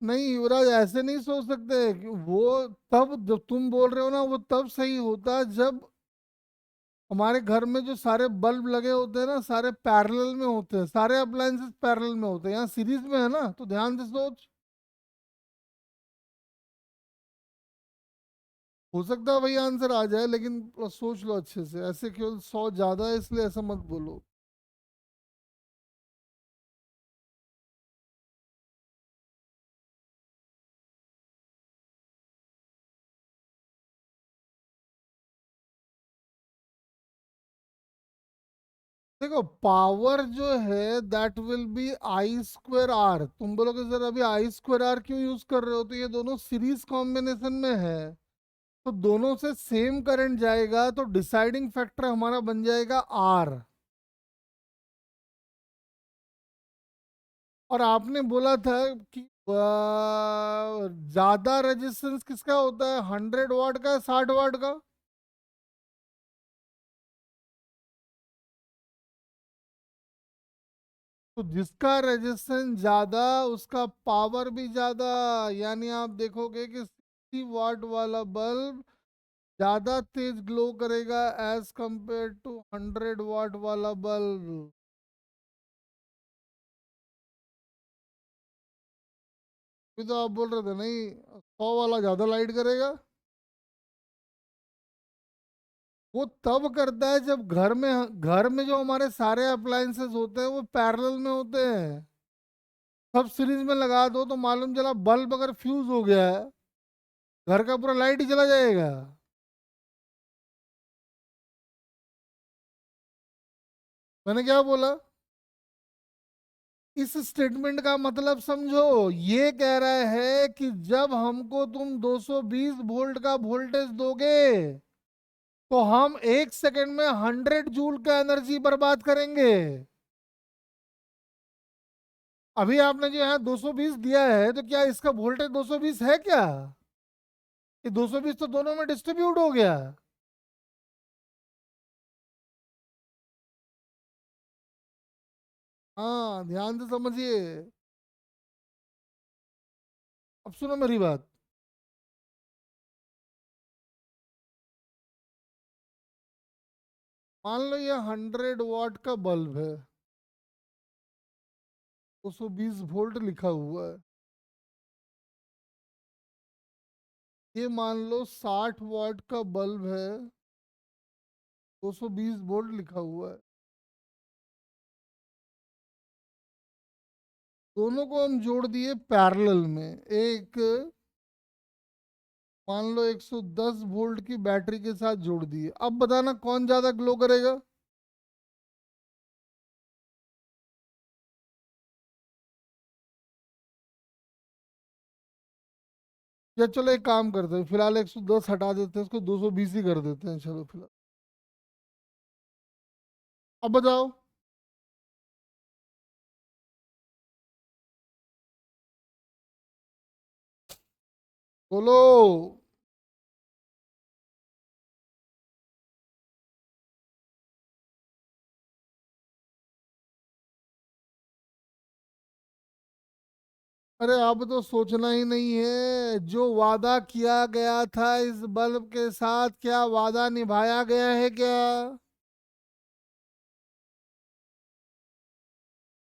नहीं युवराज, ऐसे नहीं सोच सकते कि वो, तब जब तुम बोल रहे हो ना, वो तब सही होता जब हमारे घर में जो सारे बल्ब लगे होते हैं ना, सारे पैरेलल में होते हैं, सारे अप्लायंसेस पैरेलल में होते हैं। यहाँ सीरीज में है ना, तो ध्यान से सोच। हो सकता है वही आंसर आ जाए, लेकिन सोच लो अच्छे से। ऐसे केवल 100 ज्यादा है इसलिए ऐसा मत बोलो। देखो, पावर जो है दैट विल बी I²R। तुम बोलोगे सर अभी I²R क्यों यूज कर रहे हो, तो ये दोनों सीरीज कॉम्बिनेशन में है, तो दोनों से सेम करंट जाएगा, तो डिसाइडिंग फैक्टर हमारा बन जाएगा आर। और आपने बोला था कि ज्यादा रेजिस्टेंस किसका होता है, 100 वाट का, 60 वाट का। तो जिसका रेजिस्टेंस ज्यादा उसका पावर भी ज्यादा। यानी आप देखोगे कि 60 वाट वाला बल्ब ज्यादा तेज ग्लो करेगा एज कंपेयर टू 100 वाट वाला बल्ब। भी तो आप बोल रहे थे नहीं, 100 वाला ज्यादा लाइट करेगा। वो तब करता है जब घर में जो हमारे सारे अप्लायंसेस होते हैं वो पैरेलल में होते हैं। सब सीरीज में लगा दो तो मालूम चला बल्ब अगर फ्यूज हो गया है, घर का पूरा लाइट ही चला जाएगा। मैंने क्या बोला? इस स्टेटमेंट का मतलब समझो। ये कह रहा है कि जब हमको तुम 220 वोल्ट का वोल्टेज दोगे तो हम 1 सेकंड में 100 जूल का एनर्जी बर्बाद करेंगे। अभी आपने जो यहाँ 220 दिया है तो क्या इसका वोल्टेज 220 है क्या? ये 220 तो दोनों में डिस्ट्रीब्यूट हो गया। हाँ, ध्यान से समझिए। अब सुनो मेरी बात। मान लो ये 100 वाट का बल्ब है, 220 वोल्ट लिखा हुआ है। ये मान लो 60 वाट का बल्ब है, 220 वोल्ट लिखा हुआ है। दोनों को हम जोड़ दिए पैरेलल में। एक मान लो 110 वोल्ट की बैटरी के साथ जोड़ दिए। अब बताना कौन ज्यादा ग्लो करेगा? या चलो एक काम करते हैं, फिलहाल 110 हटा देते हैं, उसको 220 ही कर देते हैं, चलो फिलहाल। अब बताओ। बोलो। अरे अब तो सोचना ही नहीं है। जो वादा किया गया था इस बल्ब के साथ, क्या वादा निभाया गया है क्या?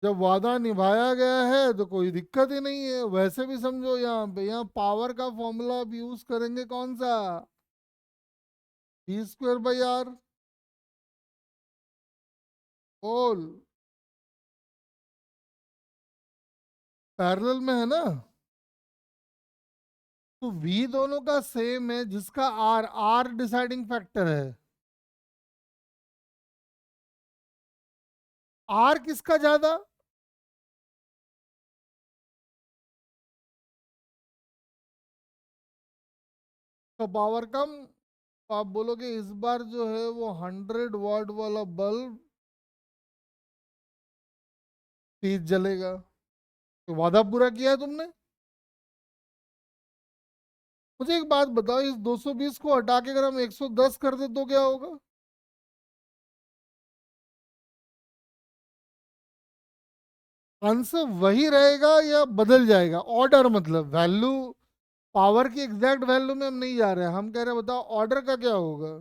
जब वादा निभाया गया है तो कोई दिक्कत ही नहीं है। वैसे भी समझो, यहाँ पे यहाँ पावर का फॉर्मूला अब यूज करेंगे कौन सा? V²/R। बोल। पैरेलल में है ना? तो V दोनों का सेम है, जिसका R, R डिसाइडिंग फैक्टर है। R किसका ज्यादा? तो पावर कम। तो आप बोलोगे इस बार जो है वो 100 वाट वाला बल्ब तेज जलेगा। तो वादा पूरा किया है तुमने। मुझे एक बात बताओ, इस 220 को हटा के अगर हम 110 कर दे तो क्या होगा? आंसर वही रहेगा या बदल जाएगा? ऑर्डर मतलब वैल्यू, पावर की एग्जैक्ट वैल्यू में हम नहीं जा रहे हैं, हम कह रहे हैं बताओ ऑर्डर का क्या होगा।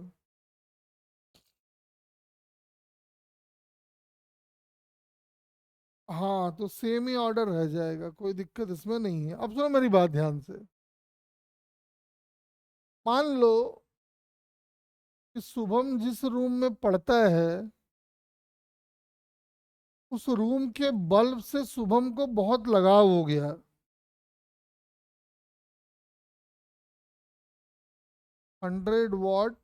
हाँ, तो सेम ही ऑर्डर रह जाएगा, कोई दिक्कत इसमें नहीं है। अब सुनो मेरी बात ध्यान से। मान लो कि शुभम जिस रूम में पढ़ता है, उस रूम के बल्ब से शुभम को बहुत लगाव हो गया। 100 वाट,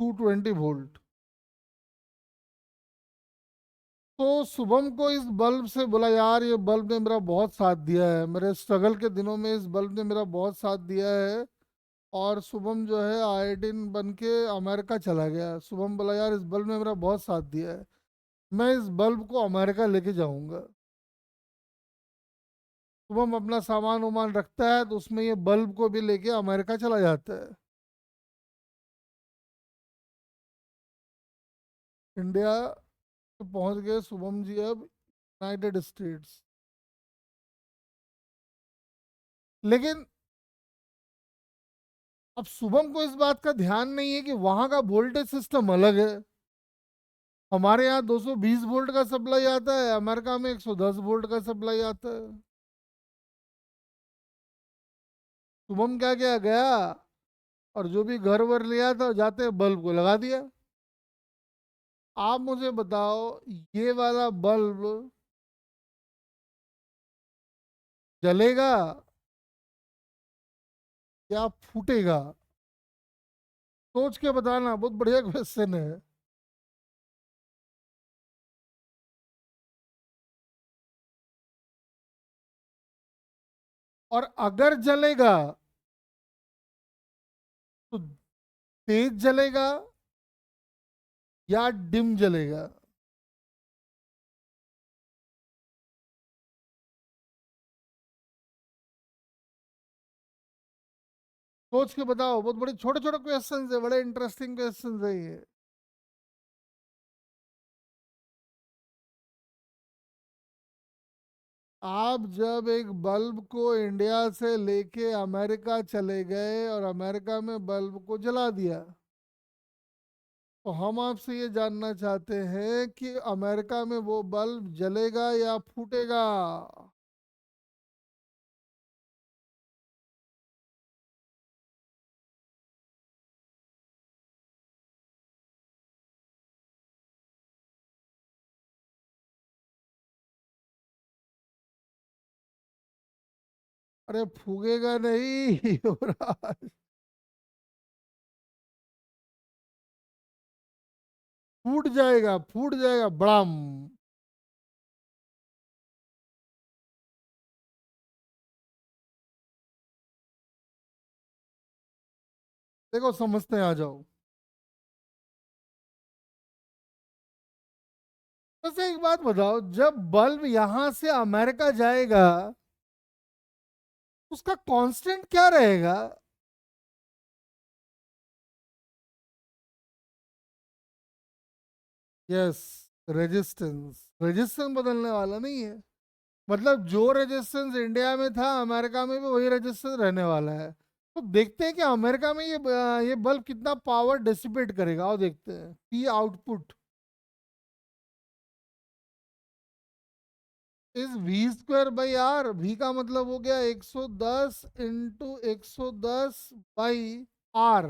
220 वोल्ट। तो शुभम को इस बल्ब से बोला, यार ये बल्ब ने मेरा बहुत साथ दिया है, मेरे स्ट्रगल के दिनों में इस बल्ब ने मेरा बहुत साथ दिया है। और शुभम जो है आयोडीन बन के अमेरिका चला गया। शुभम बोला, यार इस बल्ब ने मेरा बहुत साथ दिया है, मैं इस बल्ब को अमेरिका लेके जाऊंगा। शुभम अपना सामान वामान रखता है तो उसमें ये बल्ब को भी लेके अमेरिका चला जाता है। इंडिया पहुंच गए शुभम जी अब, यूनाइटेड स्टेट्स। लेकिन अब शुभम को इस बात का ध्यान नहीं है कि वहां का वोल्टेज सिस्टम अलग है। हमारे यहाँ 220 वोल्ट का सप्लाई आता है, अमेरिका में 110 वोल्ट का सप्लाई आता है। शुभम क्या क्या गया और जो भी घर वर लिया था जाते बल्ब को लगा दिया। आप मुझे बताओ, ये वाला बल्ब जलेगा या फूटेगा? सोच के बताना, बहुत बढ़िया क्वेश्चन है। और अगर जलेगा तो तेज जलेगा या डिम जलेगा? सोच के बताओ, बहुत बड़े छोटे छोटे क्वेश्चन है, बड़े इंटरेस्टिंग क्वेश्चन है ये। आप जब एक बल्ब को इंडिया से लेके अमेरिका चले गए और अमेरिका में बल्ब को जला दिया, तो हम आपसे ये जानना चाहते हैं कि अमेरिका में वो बल्ब जलेगा या फूटेगा? अरे फूगेगा नहीं युवराज, फूट जाएगा, फूट जाएगा बड़ाम। देखो समझते हैं, आ जाओ। वैसे एक बात बताओ, जब बल्ब यहां से अमेरिका जाएगा, उसका कांस्टेंट क्या रहेगा? Yes, resistance. रेजिस्टेंस बदलने वाला नहीं है। मतलब जो रेजिस्टेंस इंडिया में था, अमेरिका में भी वही रेजिस्टेंस रहने वाला है। तो देखते हैं कि अमेरिका में ये बल्ब कितना पावर डिसिपेट करेगा, और देखते हैं P output is V square by R. V का मतलब हो गया 110 इंटू 110 बाई आर।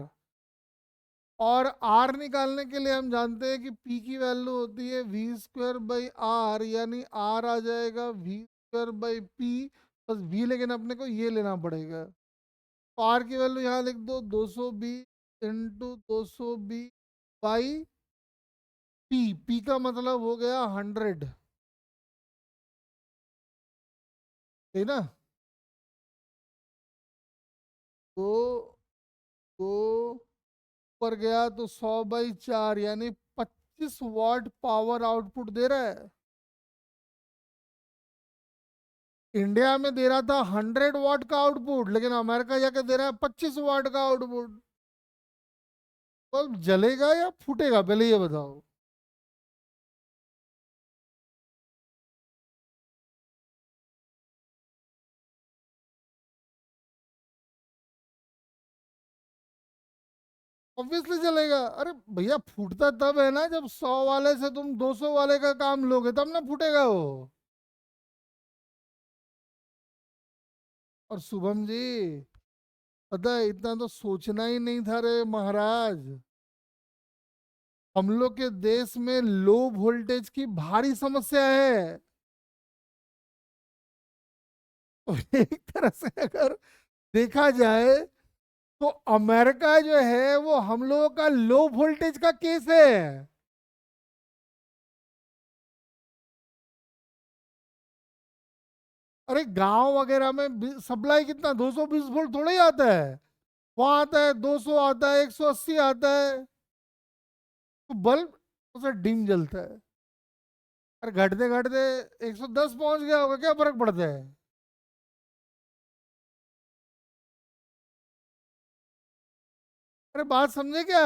और आर निकालने के लिए हम जानते हैं कि पी की वैल्यू होती है वी स्क्वायर बाई आर, यानी आर आ जाएगा वी स्क्वायर बाई पी बस वी, लेकिन अपने को ये लेना पड़ेगा। तो आर की वैल्यू यहाँ लिख दो, 220 इंटू 220 बाई पी। पी का मतलब हो गया 100, है ना? तो ऊपर गया तो 100/4, यानी 25 वाट पावर आउटपुट दे रहा है। इंडिया में दे रहा था 100 वाट का आउटपुट, लेकिन अमेरिका जाके दे रहा है 25 वाट का आउटपुट। बल्ब जलेगा या फूटेगा, पहले ये बताओ। ऑब्वियसली जलेगा। अरे भैया, फूटता तब है ना जब 100 वाले से तुम 200 वाले का काम लोगे, तब ना फूटेगा वो। और शुभम जी, पता है, इतना तो सोचना ही नहीं था रे महाराज। हम लोग के देश में लो वोल्टेज की भारी समस्या है। तो एक तरह से अगर देखा जाए, तो अमेरिका जो है वो हम लोगों का लो वोल्टेज का केस है। अरे गांव वगैरह में सप्लाई कितना, 220 वोल्ट थोड़ा ही आता है। वहां आता है 200, आता है 180 आता है। तो बल्ब उसे डिम जलता है। अरे घटते घटते 110 पहुंच गया होगा, क्या फर्क पड़ता है? अरे बात समझे क्या?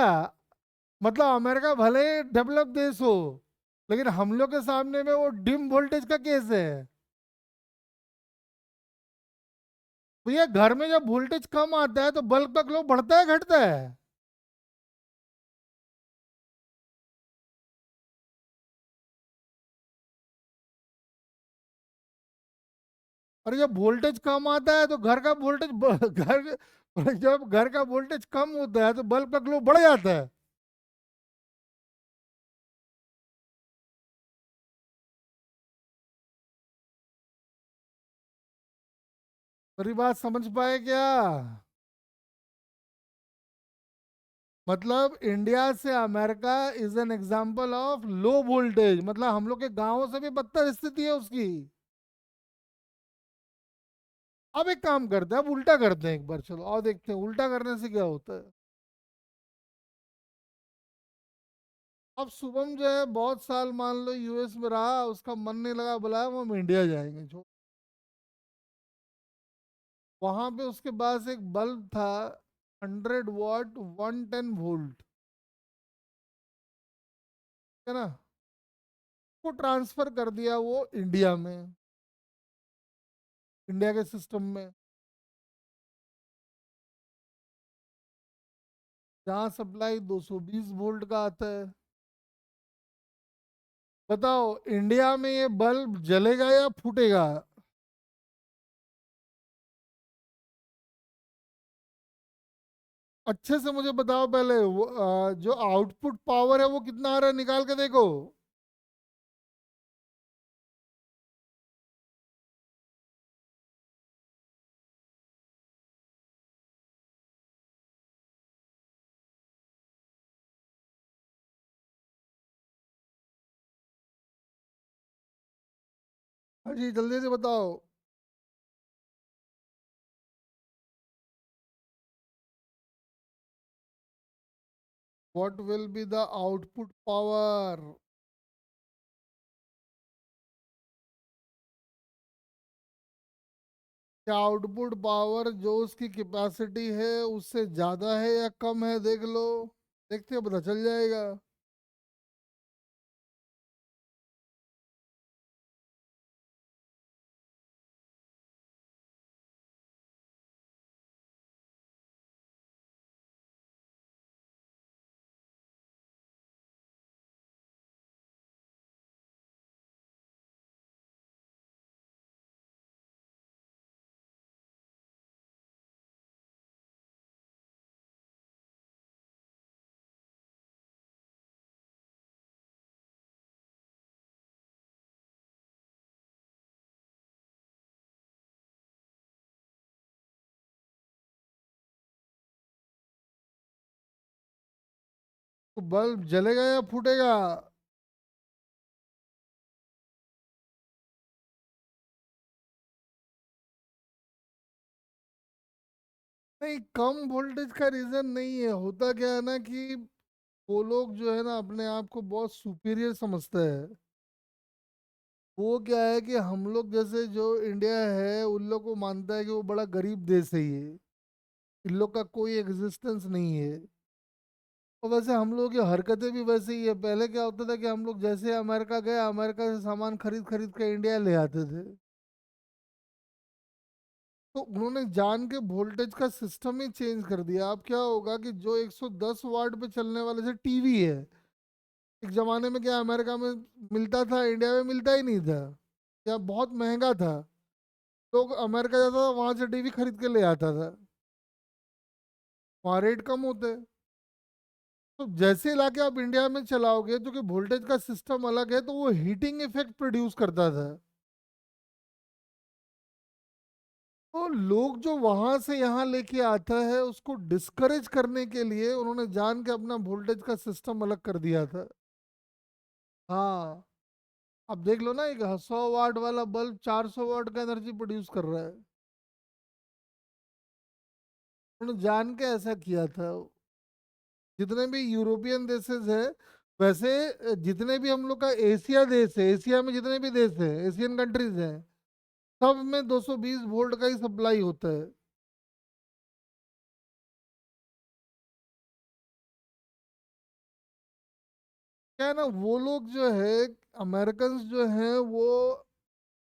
मतलब अमेरिका भले डेवलप देश हो, लेकिन हम लोग के सामने में वो डिम वोल्टेज का केस है। भैया घर में जब वोल्टेज कम आता है तो बल्ब का ग्लो बढ़ता है घटता है? और जब वोल्टेज कम आता है तो घर का वोल्टेज घर जब घर का वोल्टेज कम होता है तो बल्ब का ग्लो बढ़ जाता है। मेरी बात समझ पाए क्या? मतलब इंडिया से America is an example of low voltage, मतलब हम लोग के गांवों से भी बदतर स्थिति है उसकी। अब एक काम करते हैं, अब उल्टा करते हैं एक बार, चलो और देखते हैं उल्टा करने से क्या होता है। अब शुभम जो है बहुत साल मान लो यूएस में रहा, उसका मन नहीं लगा, बुलाया वो हम इंडिया जाएंगे जो। वहां पे उसके पास एक बल्ब था, 100 वाट 110 वोल्ट, है ना। वो ट्रांसफर कर दिया वो इंडिया में, इंडिया के सिस्टम में, जहाँ सप्लाई 220 वोल्ट का आता है। बताओ इंडिया में ये बल्ब जलेगा या फूटेगा? अच्छे से मुझे बताओ पहले, जो आउटपुट पावर है वो कितना आ रहा है, निकाल के देखो। हाँ जी जल्दी से बताओ। What will be the output power? क्या आउटपुट पावर जो उसकी कैपेसिटी है उससे ज्यादा है या कम है, देख लो। देखते हो पता चल जाएगा। तो बल्ब जलेगा या फूटेगा? नहीं, कम वोल्टेज का रीजन नहीं है, होता क्या है ना कि वो लोग जो है ना अपने आप को बहुत सुपीरियर समझते हैं। वो क्या है कि हम लोग जैसे जो इंडिया है उन लोग को मानता है कि वो बड़ा गरीब देश है ये, इन लोग का कोई एग्जिस्टेंस नहीं है। और वैसे हम लोग की हरकतें भी वैसे ही है। पहले क्या होता था कि हम लोग जैसे अमेरिका गए, अमेरिका से सामान खरीद खरीद के इंडिया ले आते थे। तो उन्होंने जान के वोल्टेज का सिस्टम ही चेंज कर दिया। अब क्या होगा कि जो 110 वाट पे चलने वाले से टीवी है, एक जमाने में क्या अमेरिका में मिलता था, इंडिया में मिलता ही नहीं था, या बहुत महंगा था। लोग अमेरिका जाता था, वहां से टीवी खरीद के ले आता था, वहाँ रेट कम होते हैं। तो जैसे लाके आप इंडिया में चलाओगे जो कि वोल्टेज का सिस्टम अलग है, तो वो हीटिंग इफेक्ट प्रोड्यूस करता था। तो लोग जो वहां से यहाँ लेके आता है उसको डिस्करेज करने के लिए उन्होंने जान के अपना वोल्टेज का सिस्टम अलग कर दिया था। हाँ, अब देख लो ना, एक 100 वाट वाला बल्ब 400 वाट का एनर्जी प्रोड्यूस कर रहा है। उन्होंने जान के ऐसा किया था। जितने भी यूरोपियन देशेस है, वैसे जितने भी हम लोग का एशिया देश है, एशिया में जितने भी देश है, एशियन कंट्रीज हैं, सब में 220 वोल्ट का ही सप्लाई होता है। क्या है ना, वो लोग जो है, अमेरिकन जो हैं वो,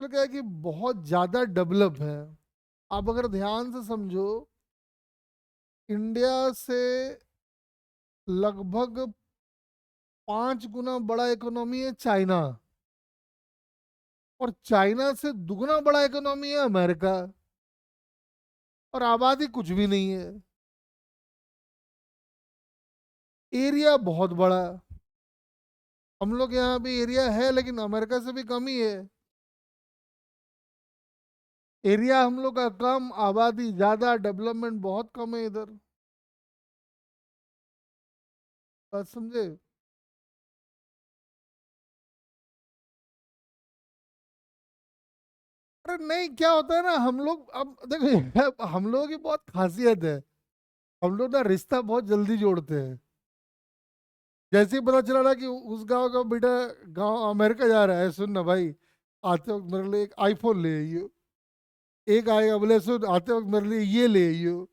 तो क्या है कि बहुत ज़्यादा डेवलप है। आप अगर ध्यान से समझो, इंडिया से लगभग 5 गुना बड़ा इकोनॉमी है चाइना, और चाइना से दुगना बड़ा इकोनॉमी है अमेरिका, और आबादी कुछ भी नहीं है। एरिया बहुत बड़ा है। हम लोग यहाँ भी एरिया है लेकिन अमेरिका से भी कम ही है। एरिया हम लोग का कम, आबादी ज्यादा, डेवलपमेंट बहुत कम है इधर। बात समझे? अरे नहीं, क्या होता है ना, हम लोग अब देखो हम लोगों की बहुत खासियत है। हम लोग ना रिश्ता बहुत जल्दी जोड़ते हैं। जैसे ही पता चला ना कि उस गांव का बेटा गांव अमेरिका जा रहा है, सुन ना भाई, आते वक्त मेरे लिए एक आईफोन ले आइयो। एक आएगा बोले सुन, आते वक्त मेरे लिए ये ले आइयो।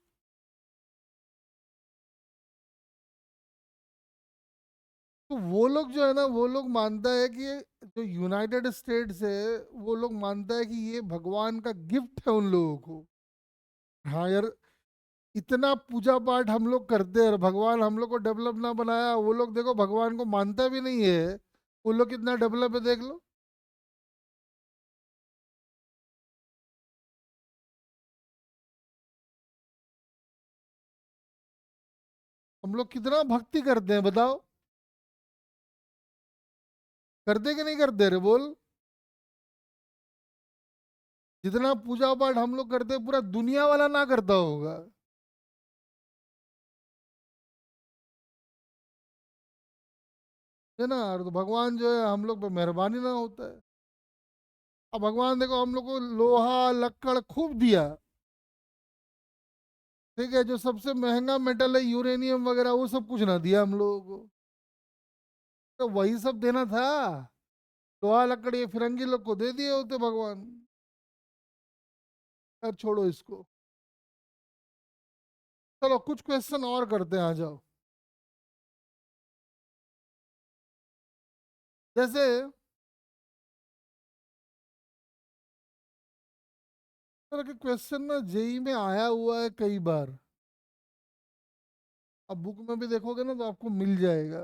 तो वो लोग जो है ना, वो लोग मानता है कि ये जो यूनाइटेड स्टेट्स है, वो लोग मानता है कि ये भगवान का गिफ्ट है उन लोगों को। हाँ यार, इतना पूजा पाठ हम लोग करते हैं और भगवान हम लोग को डेवलप ना बनाया, वो लोग देखो भगवान को मानता भी नहीं है। वो लोग कितना डेवलप है देख लो। हम लोग कितना भक्ति करते हैं बताओ। करते कि नहीं करते रे बोल। जितना पूजा पाठ हम लोग करते हैं पूरा दुनिया वाला ना करता होगा। है ना? और तो भगवान जो है हम लोग पे मेहरबानी ना होता है। अब भगवान देखो हम लोग को लोहा लक्कड़ खूब दिया। ठीक है, जो सबसे महंगा मेटल है यूरेनियम वगैरह, वो सब कुछ ना दिया हम लोगों को। तो वही सब देना था। लोहा लकड़ी ये फिरंगी लोग को दे दिए होते भगवान। यार छोड़ो इसको। चलो कुछ क्वेश्चन और करते हैं, आ जाओ। जैसे तरह के क्वेश्चन ना जेई में आया हुआ है कई बार। अब बुक में भी देखोगे ना तो आपको मिल जाएगा।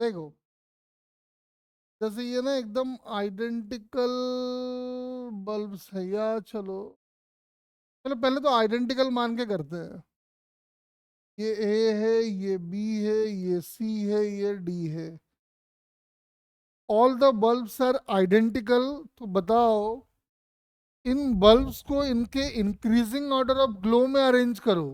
देखो, जैसे ये ना एकदम आइडेंटिकल बल्ब्स है या, चलो चलो पहले तो आइडेंटिकल मान के करते हैं। ये ए है, ये बी है, ये सी है, ये डी है। All the bulbs are identical. तो बताओ, इन बल्ब्स को इनके इंक्रीजिंग ऑर्डर ऑफ ग्लो में अरेंज करो।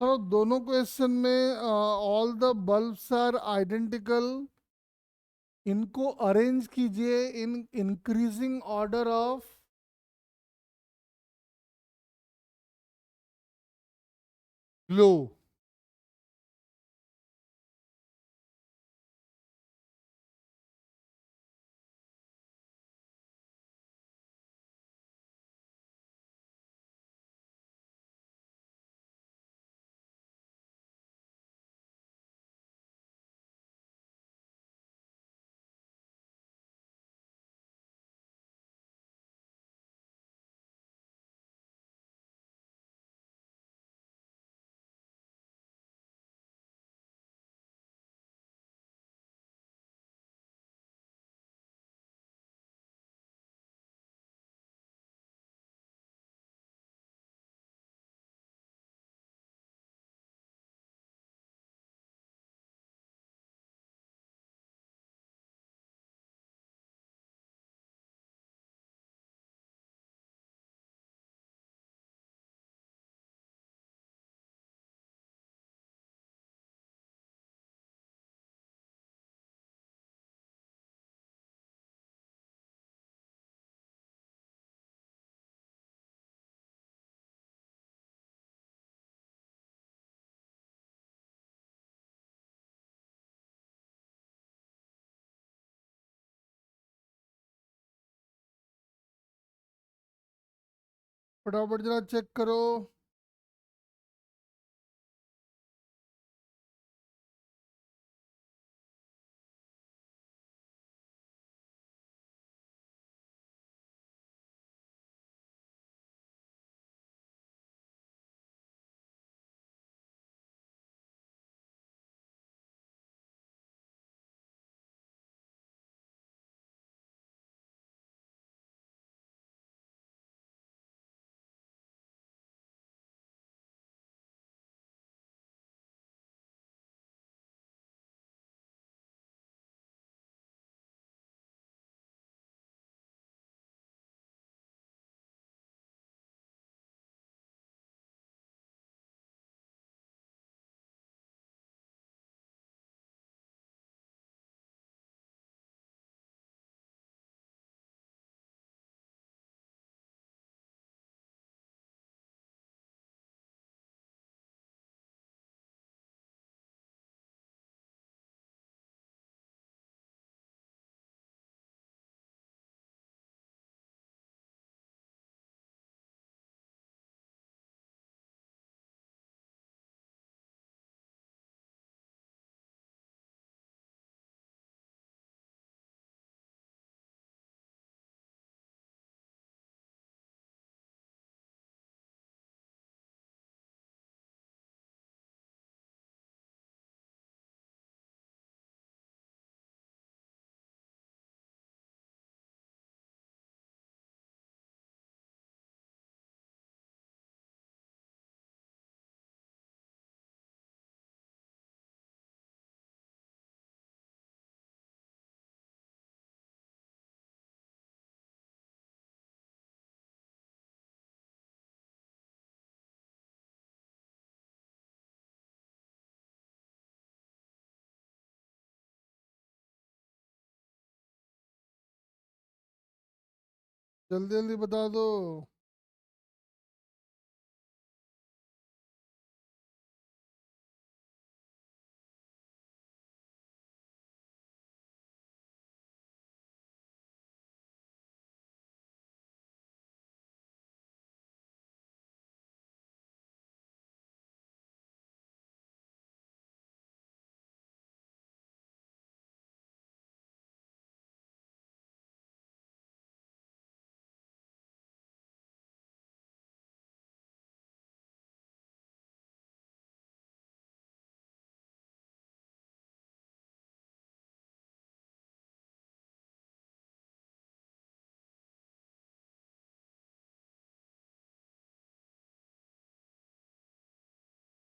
तो दोनों क्वेश्चन में all the bulbs are identical, इनको अरेंज कीजिए in increasing order of glow. फटाफट जरा चेक करो। जल्दी जल्दी बता दो।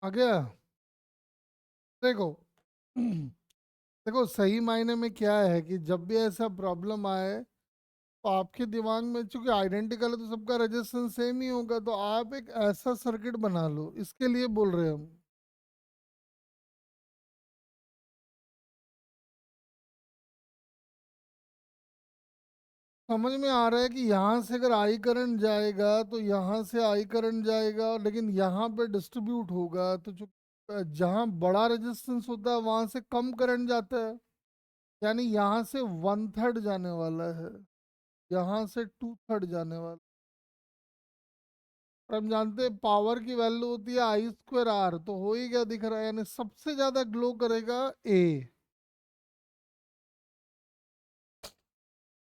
आ गया। देखो देखो, सही मायने में क्या है कि जब भी ऐसा प्रॉब्लम आए तो आपके दिमाग में, चूंकि आइडेंटिकल है तो सबका रेजिस्टेंस सेम ही होगा, तो आप एक ऐसा सर्किट बना लो, इसके लिए बोल रहे हैं हम। समझ में आ रहा है कि यहाँ से अगर आई करंट जाएगा तो यहाँ से आई करंट जाएगा, लेकिन यहाँ पे डिस्ट्रीब्यूट होगा तो जो जहाँ बड़ा रेजिस्टेंस होता है वहां से कम करंट जाता है। यानी यहाँ से वन थर्ड जाने वाला है, यहाँ से टू थर्ड जाने वाला। और हम जानते हैं पावर की वैल्यू होती है आई स्क्वायर आर, तो हो ही क्या दिख रहा है, यानी सबसे ज्यादा ग्लो करेगा ए,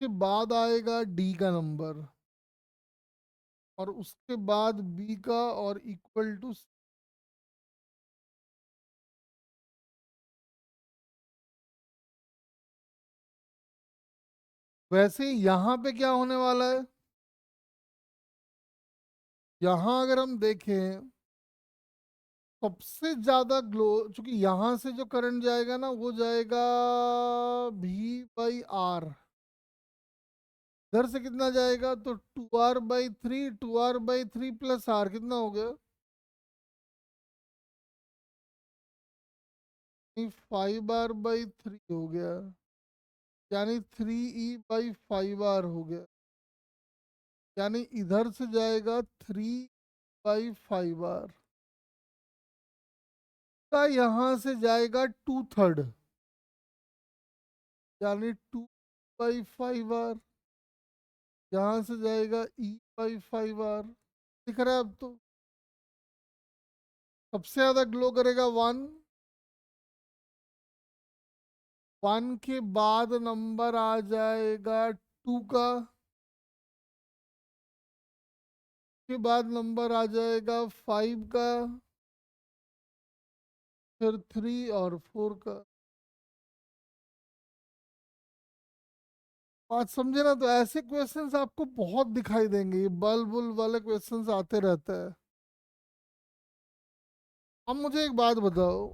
के बाद आएगा डी का नंबर, और उसके बाद बी का, और इक्वल टू। वैसे यहाँ पे क्या होने वाला है, यहाँ अगर हम देखें सबसे ज्यादा ग्लो, चूंकि यहाँ से जो करंट जाएगा ना वो जाएगा V/R। इधर से कितना जाएगा, तो 2R/3, 2R/3 प्लस आर कितना हो गया, 5R/3 हो गया, यानी 3E/5R हो गया। यानी इधर से जाएगा 3/5R, का यहाँ से जाएगा टू थर्ड, यानी 2/5R, यहाँ से जाएगा E/5R, दिख रहा है अब तो। सबसे ज्यादा ग्लो करेगा 1। 1 के बाद नंबर आ जाएगा 2 का। के बाद नंबर आ जाएगा 5 का। फिर 3 और 4 का। बात समझे ना? तो ऐसे क्वेश्चंस आपको बहुत दिखाई देंगे, ये बल्ब बुल्ब वाले क्वेश्चंस आते रहते हैं। अब मुझे एक बात बताओ,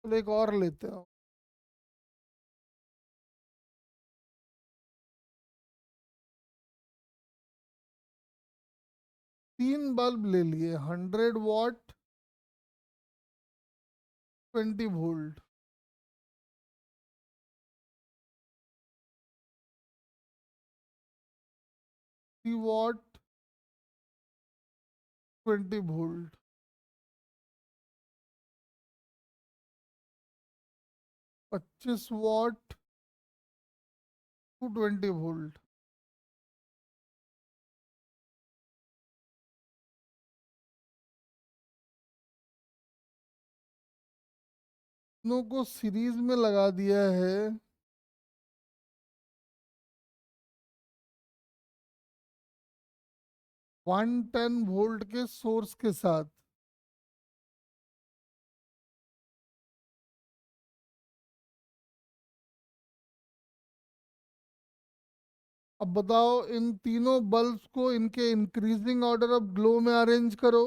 चलो एक और लेते हैं। 3 बल्ब ले लिए, 100 वाट, 20 वोल्ट। 3 वाट, 20 वोल्ट। 25 वाट, 220 वोल्ट। दोनों को सीरीज में लगा दिया है। 110 वोल्ट के सोर्स के साथ। अब बताओ, इन तीनों बल्ब्स को इनके इंक्रीजिंग ऑर्डर ऑफ ग्लो में अरेंज करो।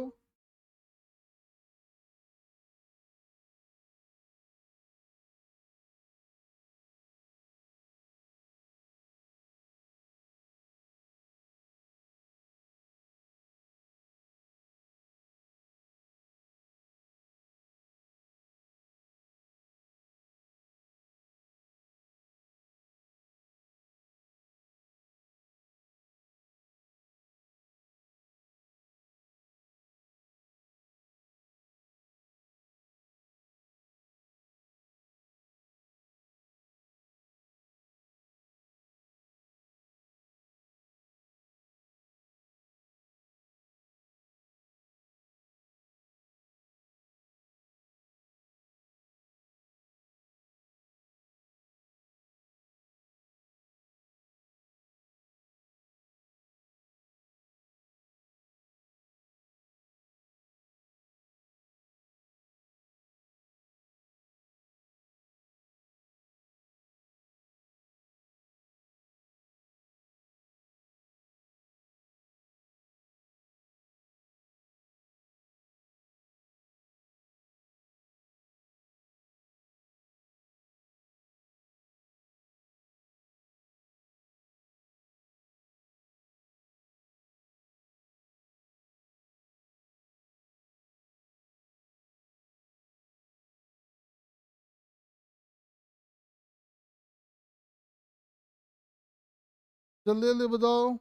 जल्दी जल्दी बताओ।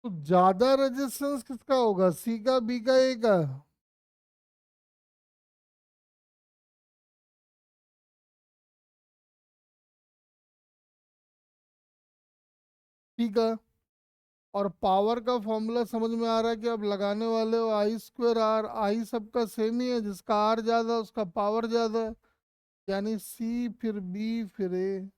तो ज्यादा रेजिस्टेंस किसका होगा, सी का, बी का, ए का? सी का। और पावर का फॉर्मूला समझ में आ रहा है कि आप लगाने वाले हो I²R। आई सबका सेम ही है, जिसका आर ज्यादा उसका पावर ज्यादा है। यानी सी, फिर बी, फिर ए।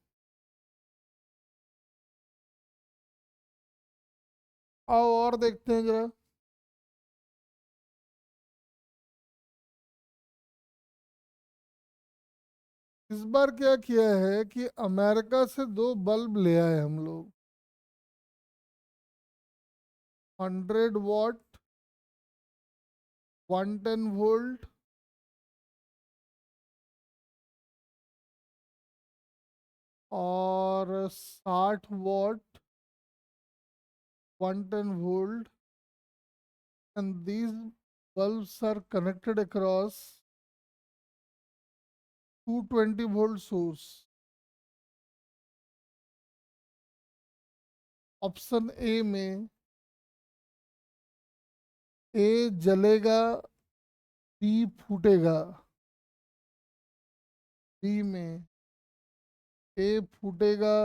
आओ और देखते हैं जरा। इस बार क्या किया है कि अमेरिका से 2 बल्ब ले आए हम लोग। 100 वाट, 110 वोल्ट, और 60 वाट, 110 volt. And these bulbs are connected across 220 volt source। Option A में ए जलेगा, बी फूटेगा। बी में ए फूटेगा,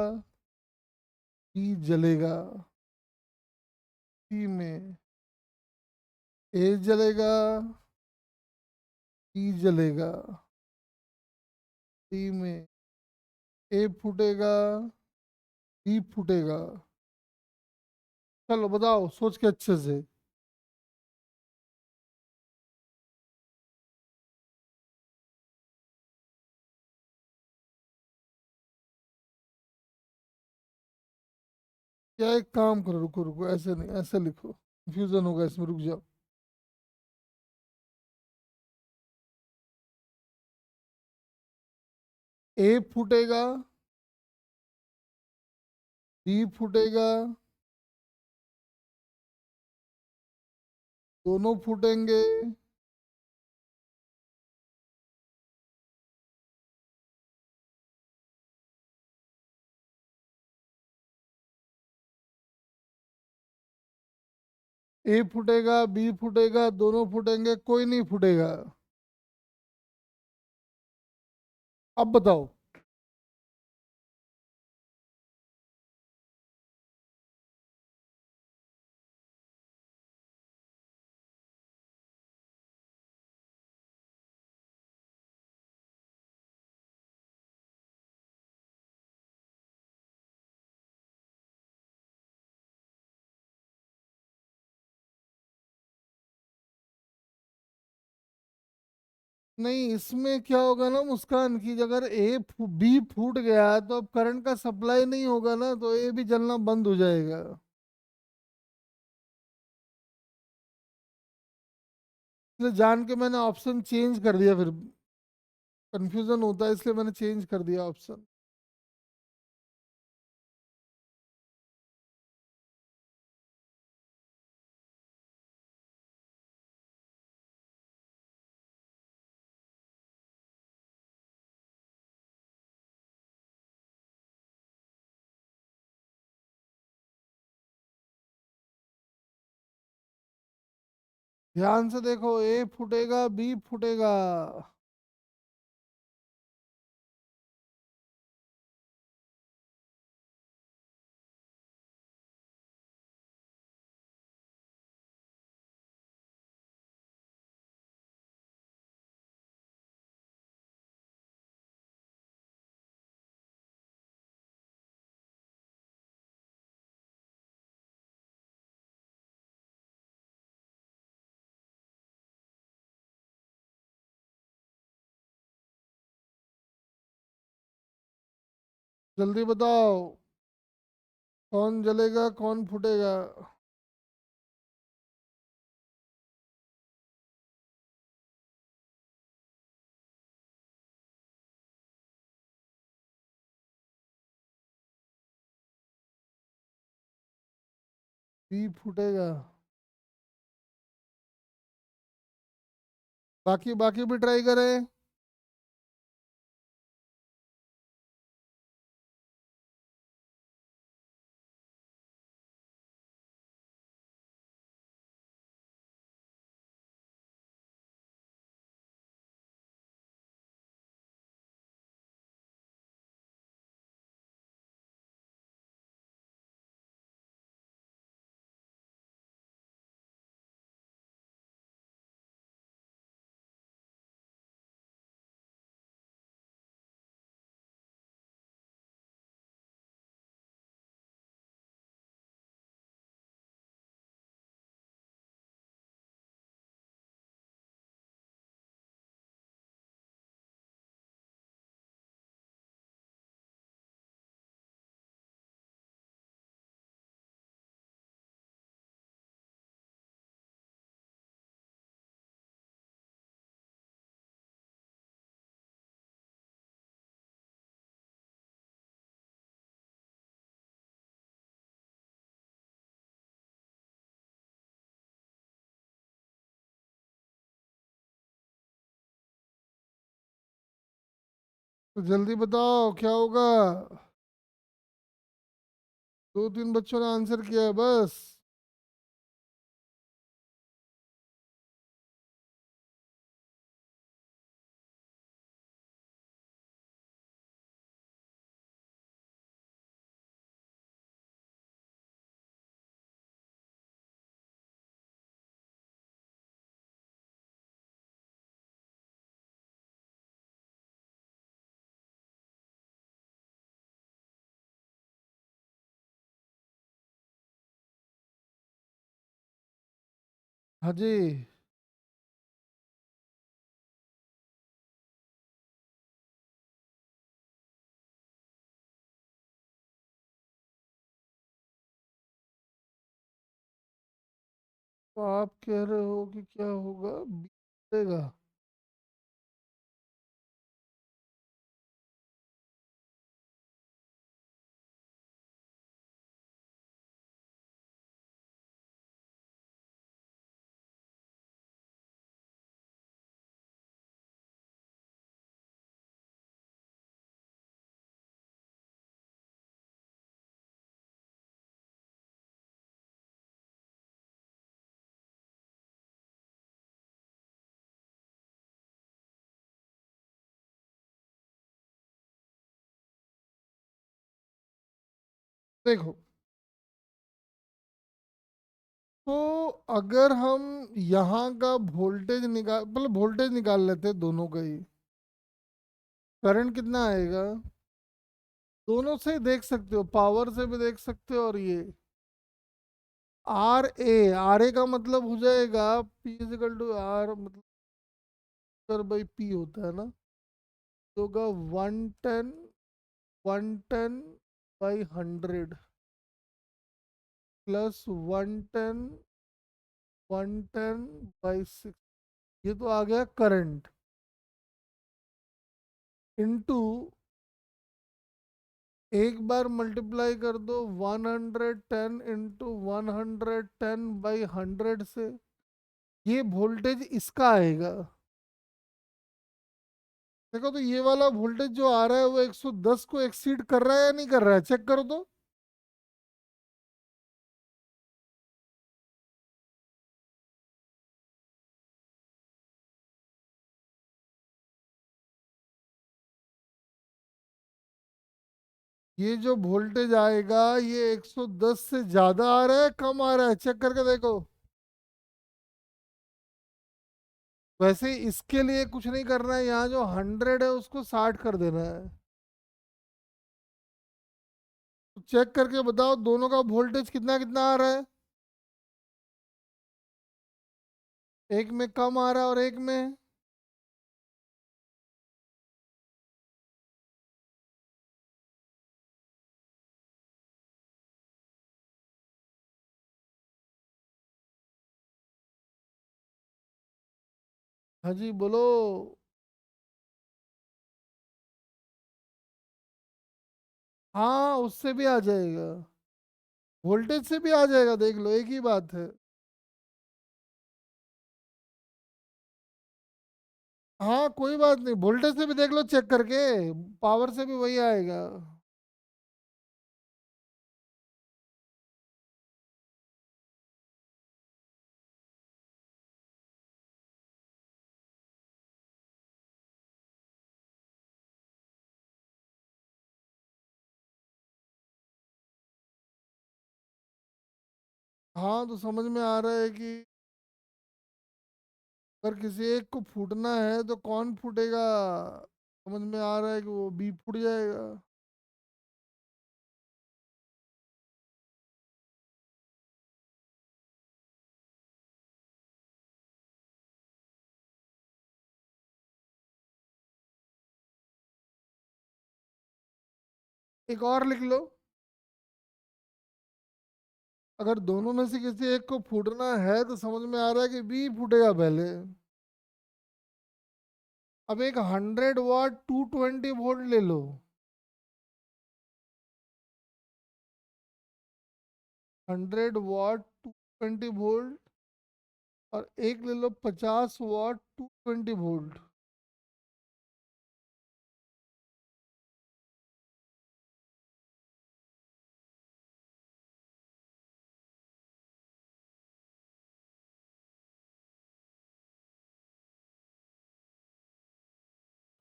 बी जलेगा। सी में ए जलेगा, बी जलेगा। डी में ए फूटेगा, बी फूटेगा। चलो बताओ सोच के अच्छे से। क्या एक काम करो, रुको रुको, ऐसे नहीं, ऐसे लिखो, कंफ्यूजन होगा इसमें, रुक जाओ। ए फूटेगा, बी फूटेगा, दोनों फूटेंगे। ए फूटेगा, बी फूटेगा, दोनों फूटेंगे, कोई नहीं फूटेगा। अब बताओ। नहीं, इसमें क्या होगा ना मुस्कान, की अगर बी फूट गया तो अब करंट का सप्लाई नहीं होगा ना, तो ए भी जलना बंद हो जाएगा। इसलिए जान के मैंने ऑप्शन चेंज कर दिया, फिर कंफ्यूजन होता है, इसलिए मैंने चेंज कर दिया ऑप्शन। ध्यान से देखो, ए फूटेगा, बी फूटेगा। जल्दी बताओ, कौन जलेगा कौन फूटेगा। बी फूटेगा। बाकी बाकी भी ट्राई करें। तो जल्दी बताओ क्या होगा। दो तीन बच्चों ने आंसर किया है बस। हाँ जी। तो आप कह रहे हो कि क्या होगा, बीतेगा? देखो, तो अगर हम यहाँ का वोल्टेज निकाल, मतलब वोल्टेज निकाल लेते हैं दोनों का ही, करंट कितना आएगा? दोनों से ही देख सकते हो, पावर से भी देख सकते हो, और ये आर ए का मतलब हो जाएगा पी इजिकल टू आर, मतलब बाई पी होता है ना, तो होगा 110, 110 बाई 100 प्लस 110, 110/6, ये तो आ गया करंट, इनटू एक बार मल्टीप्लाई कर दो 110 इंटू 110/100 से, ये वोल्टेज इसका आएगा। देखो, तो ये वाला वोल्टेज जो आ रहा है वो 110 को एक्सीड कर रहा है या नहीं कर रहा है, चेक करो तो। ये जो वोल्टेज आएगा ये 110 से ज्यादा आ रहा है, कम आ रहा है, चेक करके देखो। वैसे ही इसके लिए कुछ नहीं करना है, यहाँ जो 100 है उसको 60 कर देना है। तो चेक करके बताओ दोनों का वोल्टेज कितना कितना आ रहा है। एक में कम आ रहा है और एक में। हाँ जी, बोलो। हाँ, उससे भी आ जाएगा, वोल्टेज से भी आ जाएगा, देख लो एक ही बात है। हाँ, कोई बात नहीं, वोल्टेज से भी देख लो चेक करके, पावर से भी वही आएगा। हाँ, तो समझ में आ रहा है कि अगर किसी एक को फूटना है तो कौन फूटेगा। समझ में आ रहा है कि वो बी फूट जाएगा। एक और लिख लो, अगर दोनों में से किसी एक को फूटना है तो समझ में आ रहा है कि बी फूटेगा पहले। अब एक 100 वाट 220 वोल्ट ले लो। 100 वाट 220 वोल्ट, और एक ले लो 50 वाट 220 वोल्ट।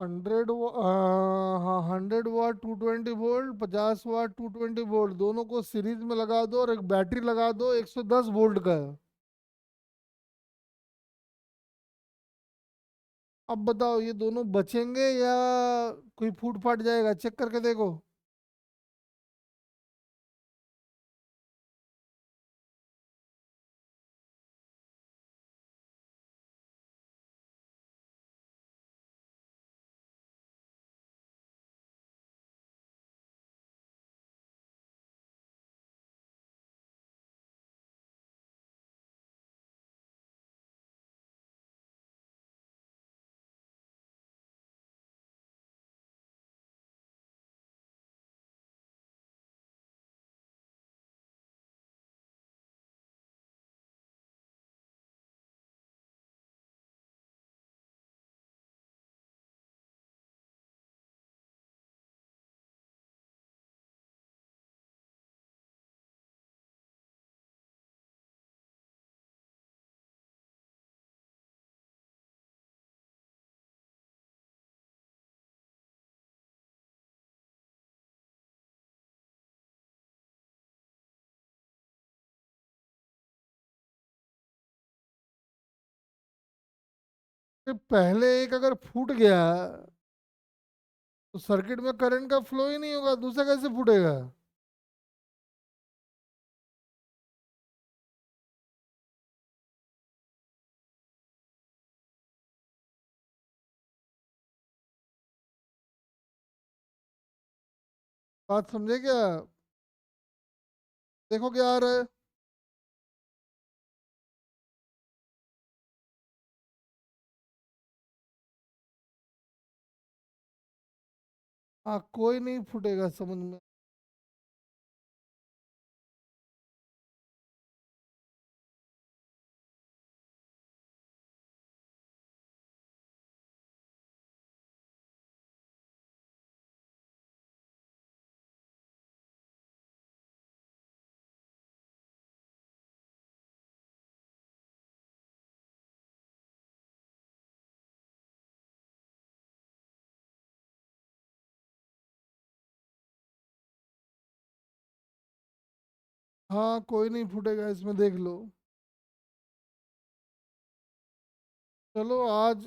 100 वाट 50 वाट 220 वोल्ट, दोनों को सीरीज में लगा दो और एक बैटरी लगा दो 110 वोल्ट का। अब बताओ ये दोनों बचेंगे या कोई फूट फाट जाएगा, चेक करके देखो। कि पहले एक अगर फूट गया तो सर्किट में करंट का फ्लो ही नहीं होगा, दूसरा कैसे फूटेगा? बात समझे क्या? देखो क्या आ रहा है। हाँ, कोई नहीं फूटेगा, समझ में। हाँ, कोई नहीं फूटेगा इसमें, देख लो। चलो आज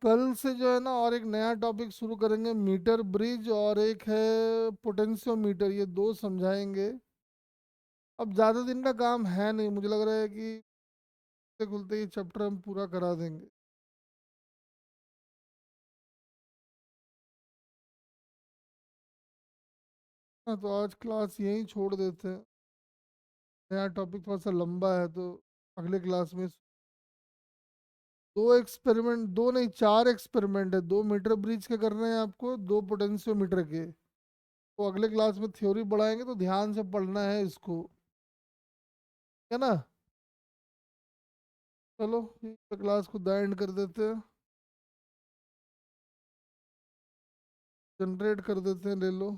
कल से जो है ना, और एक नया टॉपिक शुरू करेंगे, मीटर ब्रिज, और एक है पोटेंशियोमीटर, ये दो समझाएंगे। अब ज़्यादा दिन का काम है नहीं, मुझे लग रहा है कि खुलते खुलते ये चैप्टर हम पूरा करा देंगे। हाँ, तो आज क्लास यहीं छोड़ देते हैं। नया टॉपिक थोड़ा सा लंबा है, तो अगले क्लास में दो एक्सपेरिमेंट, दो नहीं चार एक्सपेरिमेंट है, 2 मीटर ब्रिज के करने हैं आपको, 2 पोटेंशियोमीटर के। तो अगले क्लास में थ्योरी बढ़ाएंगे, तो ध्यान से पढ़ना है इसको, है ना? चलो, क्लास को एंड कर देते हैं। जनरेट कर देते हैं, ले लो।